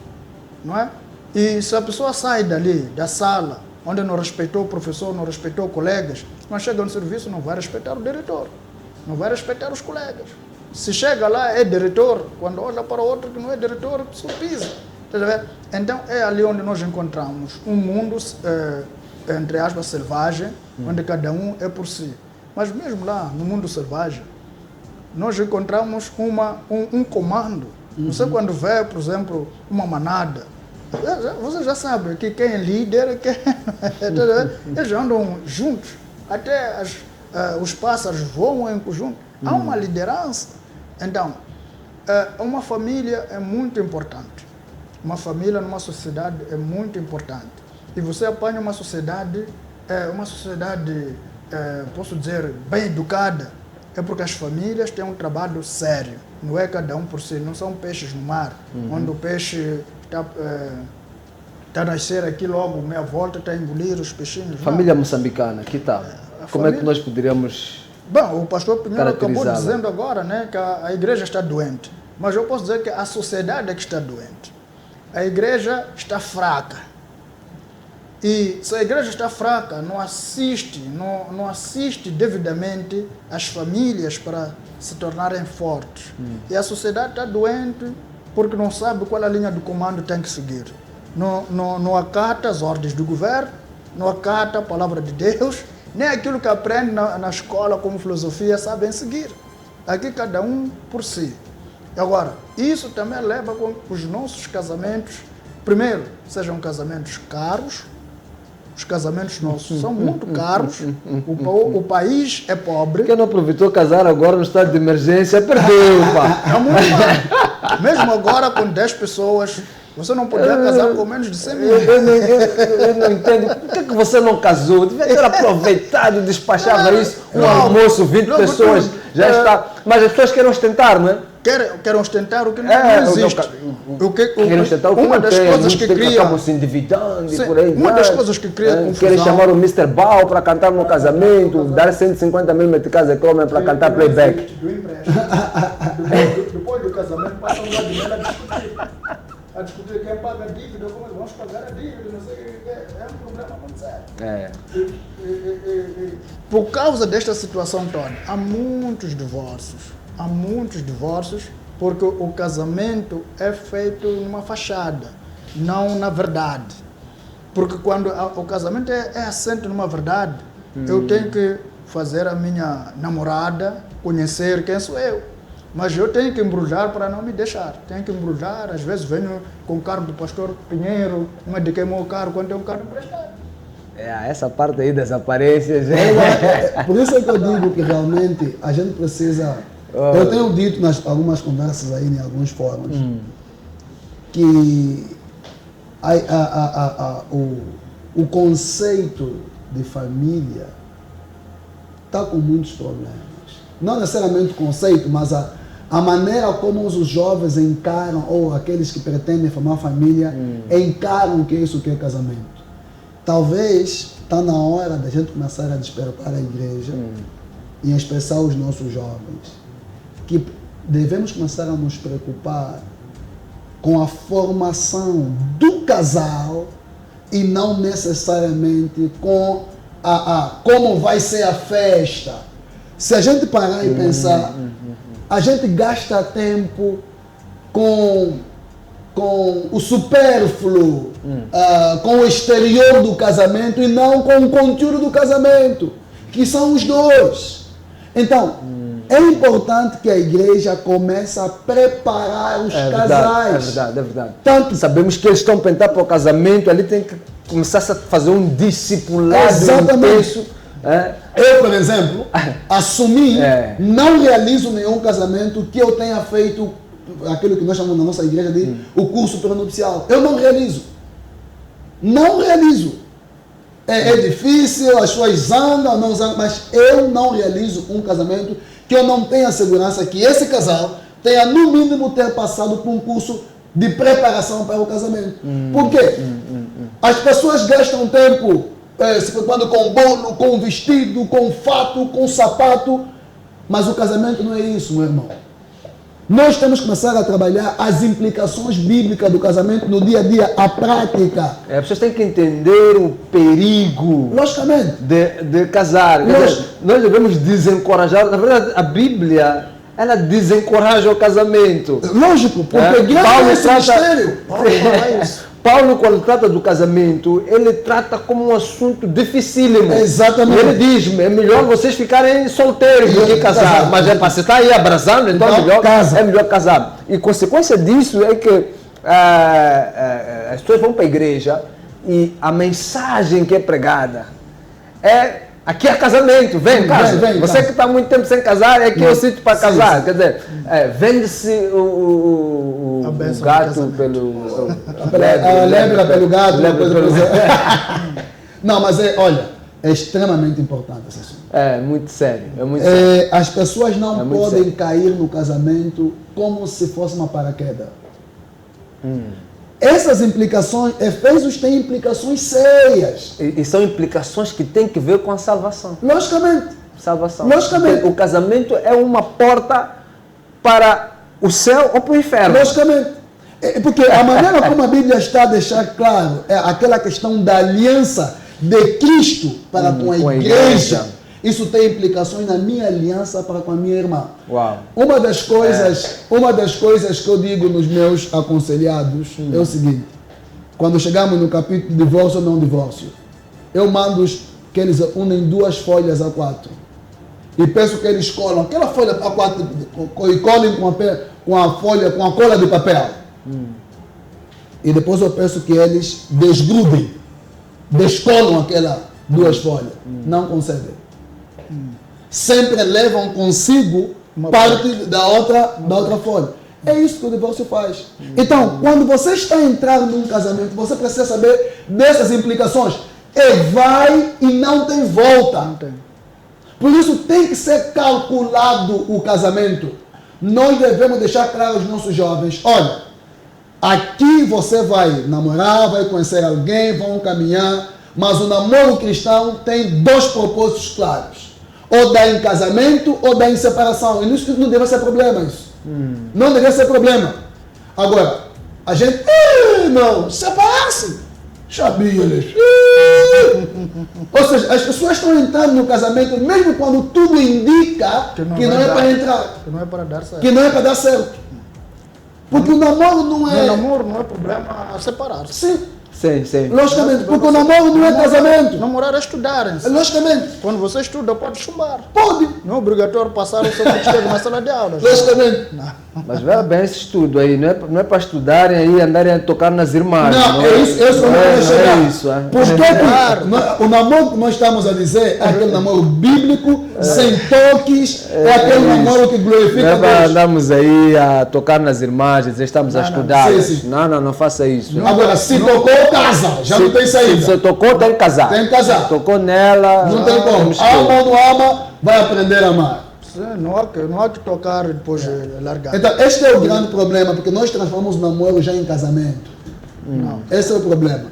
não é? E se a pessoa sai dali, da sala, onde não respeitou o professor, não respeitou os colegas, mas chega no serviço, não vai respeitar o diretor, não vai respeitar os colegas. Se chega lá, é diretor, quando olha para o outro que não é diretor, surpresa. Então é ali onde nós encontramos um mundo, entre aspas, selvagem, onde cada um é por si. Mas mesmo lá, no mundo selvagem, nós encontramos um comando. Você quando vê, por exemplo, uma manada, você já sabe que quem é líder, eles andam juntos, até os pássaros voam em conjunto. Há uma liderança. Então, uma família é muito importante. Uma família numa sociedade é muito importante. E você apanha uma sociedade, posso dizer, bem educada, é porque as famílias têm um trabalho sério. Não é cada um por si, não são peixes no mar, onde o peixe está a nascer aqui logo, meia volta, está a engolir os peixinhos. Família moçambicana, que tal? Como é que nós poderíamos... Bom, o pastor Pinheiro acabou dizendo agora, né, que a igreja está doente. Mas eu posso dizer que a sociedade é que está doente. A igreja está fraca. E se a igreja está fraca, não assiste devidamente as famílias para se tornarem fortes. E a sociedade está doente porque não sabe qual a linha de comando tem que seguir. Não acata as ordens do governo, não acata a palavra de Deus, nem aquilo que aprende na escola como filosofia sabem seguir. Aqui cada um por si. Agora, isso também leva com que os nossos casamentos, primeiro, sejam casamentos caros. Os casamentos nossos são muito caros, o país é pobre. Quem não aproveitou casar agora no estado de emergência, perdeu, pá. É muito caro. Mesmo agora, com 10 pessoas, você não podia casar com menos de 100 mil. Eu não entendo. Por que você não casou? Devia ter aproveitado, despachava isso. Um almoço, 20 pessoas, já está. Mas as pessoas querem ostentar, não é? Querem ostentar o que não existe. Querem ostentar o que uma não das tem. coisas que cria, acabam se endividando e por aí. Uma das coisas que cria confusão. Querem chamar o Mr. Bal para cantar no casamento, dar 150 mil meticais a Clómen para cantar playback. Depois do casamento, passam lá de mel a discutir quem paga a dívida, como vamos pagar a dívida, não sei o que é um problema muito sério. Por causa desta situação toda, há muitos divórcios. Há muitos divórcios porque o casamento é feito numa fachada, não na verdade. Porque quando o casamento é assente numa verdade, eu tenho que fazer a minha namorada conhecer quem sou eu. Mas eu tenho que embrulhar para não me deixar. Tenho que embrulhar, às vezes venho com o carro do pastor Pinheiro, mas de queimou o carro quando tem um carro emprestado. Essa parte aí das aparências. Por isso é que eu digo que realmente a gente precisa... Eu tenho dito nas algumas conversas aí, em alguns fóruns, que o conceito de família está com muitos problemas. Não necessariamente o conceito, mas a maneira como os jovens encaram, ou aqueles que pretendem formar família, encaram o que é isso que é casamento. Talvez está na hora da gente começar a despertar a igreja, em especial os nossos jovens, que devemos começar a nos preocupar com a formação do casal e não necessariamente com como vai ser a festa. Se a gente parar e pensar, a gente gasta tempo com o supérfluo, com o exterior do casamento e não com o conteúdo do casamento, que são os dois. Então, é importante que a igreja comece a preparar os casais. É verdade. Tanto sabemos que eles estão para entrar para o casamento, ali tem que começar a fazer um discipulado intenso. Eu, por exemplo, assumi, não realizo nenhum casamento que eu tenha feito aquilo que nós chamamos na nossa igreja de o curso prenupcial. Eu não realizo. Não realizo. É difícil, as pessoas andam, não andam, mas eu não realizo um casamento que eu não tenha segurança que esse casal tenha, no mínimo, ter passado por um curso de preparação para o casamento. Por quê? As pessoas gastam tempo se preocupando com bolo, com vestido, com fato, com sapato, mas o casamento não é isso, meu irmão. Nós temos que começar a trabalhar as implicações bíblicas do casamento no dia a dia, a prática. Vocês têm que entender o perigo, logicamente, de casar. Nós devemos desencorajar. Na verdade, a Bíblia, ela desencoraja o casamento. Lógico, porque graças a esse mistério. Paulo, quando trata do casamento, ele trata como um assunto dificílimo. Exatamente. Ele diz, é melhor vocês ficarem solteiros do que casar. Mas você está aí abraçando, então é melhor casar. E consequência disso é que as pessoas vão para a igreja e a mensagem que é pregada é: aqui é casamento, vem, casa. Você que está muito tempo sem casar, é aqui o sítio para casar. Quer dizer, vende-se o gato pelo... A lebre pelo gato. Não, mas olha, é extremamente importante esse assunto. É muito sério. Sério. As pessoas não podem cair no casamento como se fosse uma paraquedas. Essas implicações, Efésios tem implicações sérias. E são implicações que têm que ver com a salvação. Logicamente. Salvação. Logicamente. O casamento é uma porta para o céu ou para o inferno. Logicamente. Porque a maneira como a Bíblia está a deixar claro é aquela questão da aliança de Cristo para com a igreja. Isso tem implicações na minha aliança para com a minha irmã. Uau. Uma das coisas que eu digo nos meus aconselhados é o seguinte: quando chegamos no capítulo divórcio ou não divórcio, eu mando que eles unem 2 folhas A4 e peço que eles colam aquela folha A4 e colhem com a folha, com a cola de papel. E depois eu peço que eles desgrudem, descolam aquelas 2 folhas. Não conseguem. Sempre levam consigo parte da outra folha. É isso que o divórcio faz. Então, quando você está entrando num casamento, você precisa saber dessas implicações. Vai e não tem volta. Não tem. Por isso tem que ser calculado o casamento. Nós devemos deixar claro aos nossos jovens: olha, aqui você vai namorar, vai conhecer alguém, vão caminhar, mas o namoro cristão tem 2 propósitos claros: ou dá em casamento ou dá em separação. E isso não deve ser problema. Isso não deve ser problema. Agora, a gente não separar-se. Sabia eles. Ou seja, as pessoas estão entrando no casamento mesmo quando tudo indica que não é para entrar, que não é para dar certo. que não é para dar certo. Porque o namoro não é... O namoro não é problema separar-se. Sim. Sim. Logicamente, porque o namoro não é casamento. Namorar é estudarem-se. Logicamente. Quando você estuda, pode chumbar. Pode. Não é obrigatório passar o seu ministério na sala de aula. Logicamente. Não. Mas veja bem esse estudo aí, não é para estudarem aí, andarem a tocar nas irmãs. Não, é isso, eu não quero chegar. É isso, é. Porque o namoro que nós estamos a dizer é aquele namoro bíblico, sem toques, é aquele namoro que glorifica não é para Deus. andarmos aí a tocar nas irmãs, dizer estamos a estudar. sim. Não faça isso. Agora, se tocou, casa, já não tem saída. Se tocou, tem que casar. Tem que casar. Tocou nela. Não tem como. temos que- Ama ou não ama, vai aprender a amar. Sim, não há que tocar e depois largar. Então, este é o grande problema, porque nós transformamos o namoro já em casamento. Esse é o problema.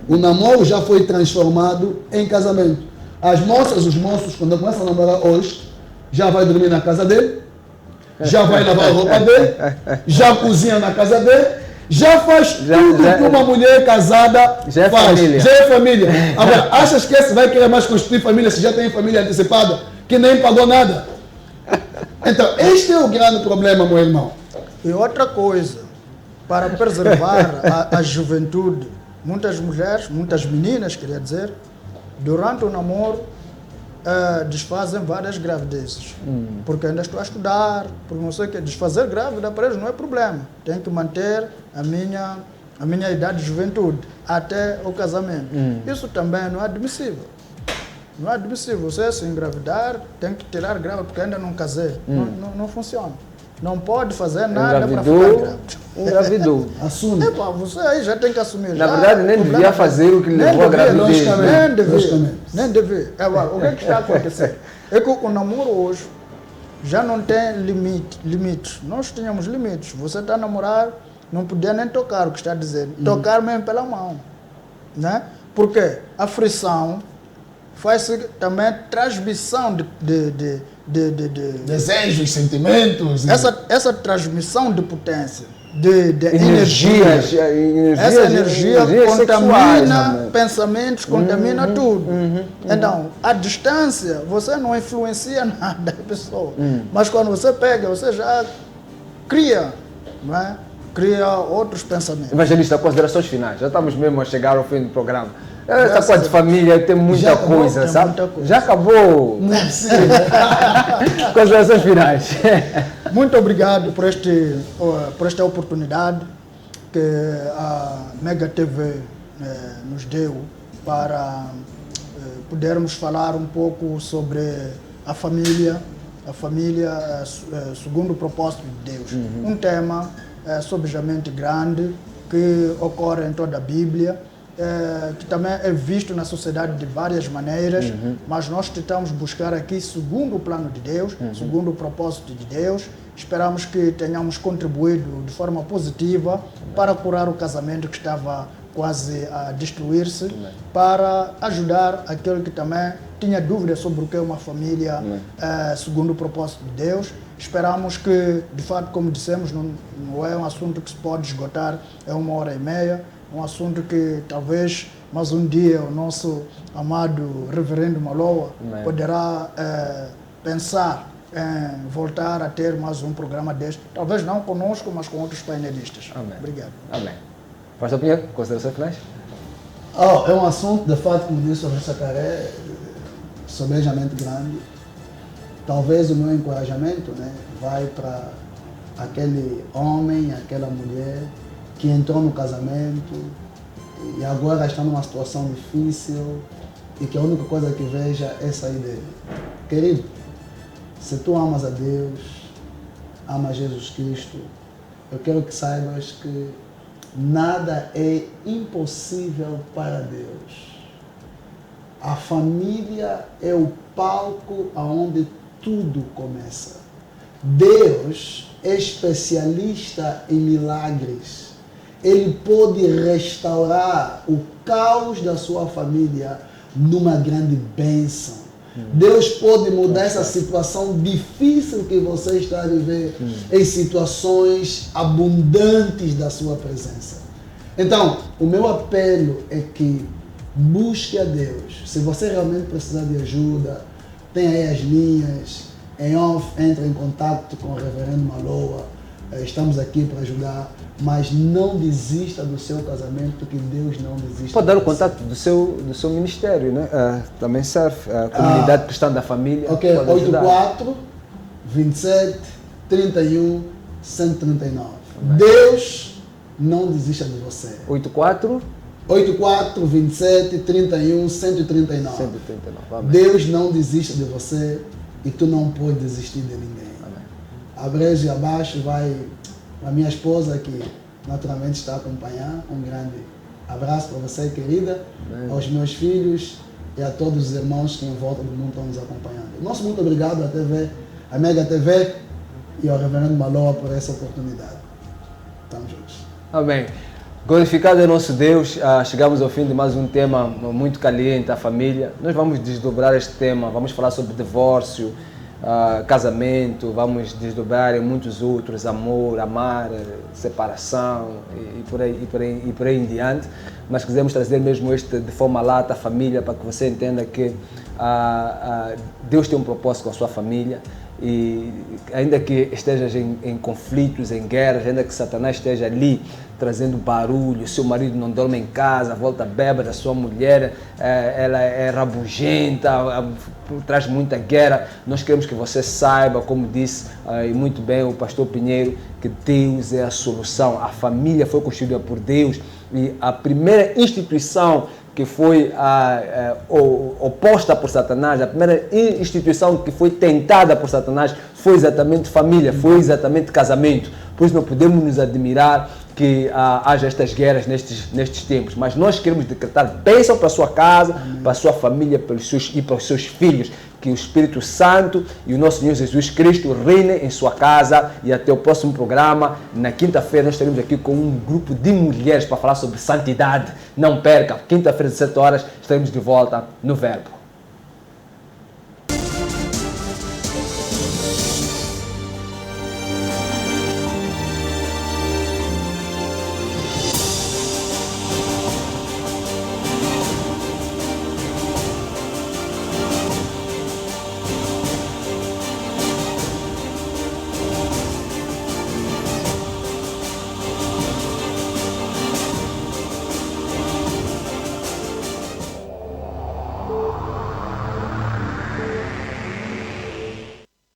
O namoro já foi transformado em casamento. As moças, os moços, quando começam a namorar hoje, já vai dormir na casa dele, já vai lavar a roupa dele, já cozinha na casa dele, já faz tudo que uma mulher casada já é faz. família. Já é família. Agora, achas que esse vai querer mais construir família se já tem família antecipada, que nem pagou nada? Então, este é o grande problema, meu irmão. E outra coisa, para preservar a juventude, muitas mulheres, muitas meninas, queria dizer, durante o namoro, desfazem várias gravidezes. Porque ainda estou a estudar, porque não sei o que. Desfazer grávida para eles não é problema. Tem que manter a minha idade de juventude até o casamento. Isso também não é admissível. Não é admissível. Você se engravidar, tem que tirar grávida porque ainda não casei. Não funciona. Não pode fazer nada para ficar grávida. Engravidou. Assume. Epa, você aí já tem que assumir. Na verdade, nem devia fazer o que lhe levou à gravidez. Nem devia. Agora, o que está acontecendo? É que o namoro hoje já não tem limites. Nós tínhamos limites. Você está a namorar, não podia nem tocar, o que está dizendo. Tocar mesmo pela mão. Né? Porque a frição faz também transmissão de Desejos, sentimentos. essa transmissão de potência, de energia. Energias Essa energia sexuais, contamina pensamentos, contamina tudo. Então, à distância, você não influencia nada da pessoa. Mas quando você pega, você já cria, não é? Cria outros pensamentos. Evangelista, considerações finais. Já estamos mesmo a chegar ao fim do programa. Essa coisa de família tem muita coisa, tem sabe? muita coisa. Já acabou. Considerações finais. Muito obrigado por esta oportunidade que a Mega TV nos deu para podermos falar um pouco sobre a família segundo o propósito de Deus. Um tema subjamente grande que ocorre em toda a Bíblia, que também é visto na sociedade de várias maneiras, mas nós tentamos buscar aqui segundo o plano de Deus, segundo o propósito de Deus. Esperamos que tenhamos contribuído de forma positiva para curar o casamento que estava quase a destruir-se, para ajudar aquele que também tinha dúvidas sobre o que é uma família segundo o propósito de Deus. Esperamos que, de fato, como dissemos, não é um assunto que se pode esgotar em 1h30, um assunto que talvez mais um dia o nosso amado reverendo Maloa poderá pensar em voltar a ter mais um programa deste, talvez não conosco, mas com outros painelistas. Amém. Obrigado. Amém. Pastor Pinheiro, considerações finais? É um assunto, de fato, como disse o Sr. Sacaré, sobejamente grande. Talvez o meu encorajamento vai para aquele homem, aquela mulher que entrou no casamento e agora está numa situação difícil e que a única coisa que veja é sair dele. Querido, se tu amas a Deus, amas Jesus Cristo, eu quero que saibas que nada é impossível para Deus. A família é o palco onde tudo começa. Deus é especialista em milagres. Ele pode restaurar o caos da sua família numa grande bênção. Deus pode mudar essa situação difícil que você está a viver em situações abundantes da sua presença. Então, o meu apelo é que busque a Deus. Se você realmente precisar de ajuda, tem aí as linhas, em off, entre em contato com o reverendo Maloa. Estamos aqui para ajudar, mas não desista do seu casamento, porque Deus não desiste. Pode dar o contato do seu ministério, né? Também serve. A comunidade cristã da família. Ok, pode ajudar. 84 27 31 139. Deus não desista de você. 84? 84, 27, 31, 139. 139. Amém. Deus não desista de você e tu não pode desistir de ninguém. Amém. A breja abaixo vai a minha esposa, que naturalmente está a acompanhar. Um grande abraço para você, querida, aos meus filhos e a todos os irmãos que em volta do mundo estão nos acompanhando. Nosso muito obrigado à TV, à Mega TV e ao Reverendo Maloa por essa oportunidade. Estamos juntos. Amém. Glorificado é nosso Deus. Chegamos ao fim de mais um tema muito caliente, a família. Nós vamos desdobrar este tema, vamos falar sobre divórcio, casamento, vamos desdobrar em muitos outros, amor, amar, separação e por aí em diante. Mas quisemos trazer mesmo este de forma lata, a família, para que você entenda que Deus tem um propósito com a sua família. E ainda que estejas em conflitos, em guerras, ainda que Satanás esteja ali trazendo barulho, seu marido não dorme em casa, volta bêbada, sua mulher ela é rabugenta, traz muita guerra, nós queremos que você saiba, como disse e muito bem o pastor Pinheiro, que Deus é a solução. A família foi construída por Deus e a primeira instituição que foi oposta por Satanás, a primeira instituição que foi tentada por Satanás foi exatamente família, foi exatamente casamento. Por isso não podemos nos admirar que haja estas guerras nestes tempos, mas nós queremos decretar bênção para a sua casa, para a sua família e para os seus filhos. Que o Espírito Santo e o nosso Senhor Jesus Cristo reinem em sua casa. E até o próximo programa. Na quinta-feira nós estaremos aqui com um grupo de mulheres para falar sobre santidade. Não perca, quinta-feira às 17 horas estaremos de volta no Verbo.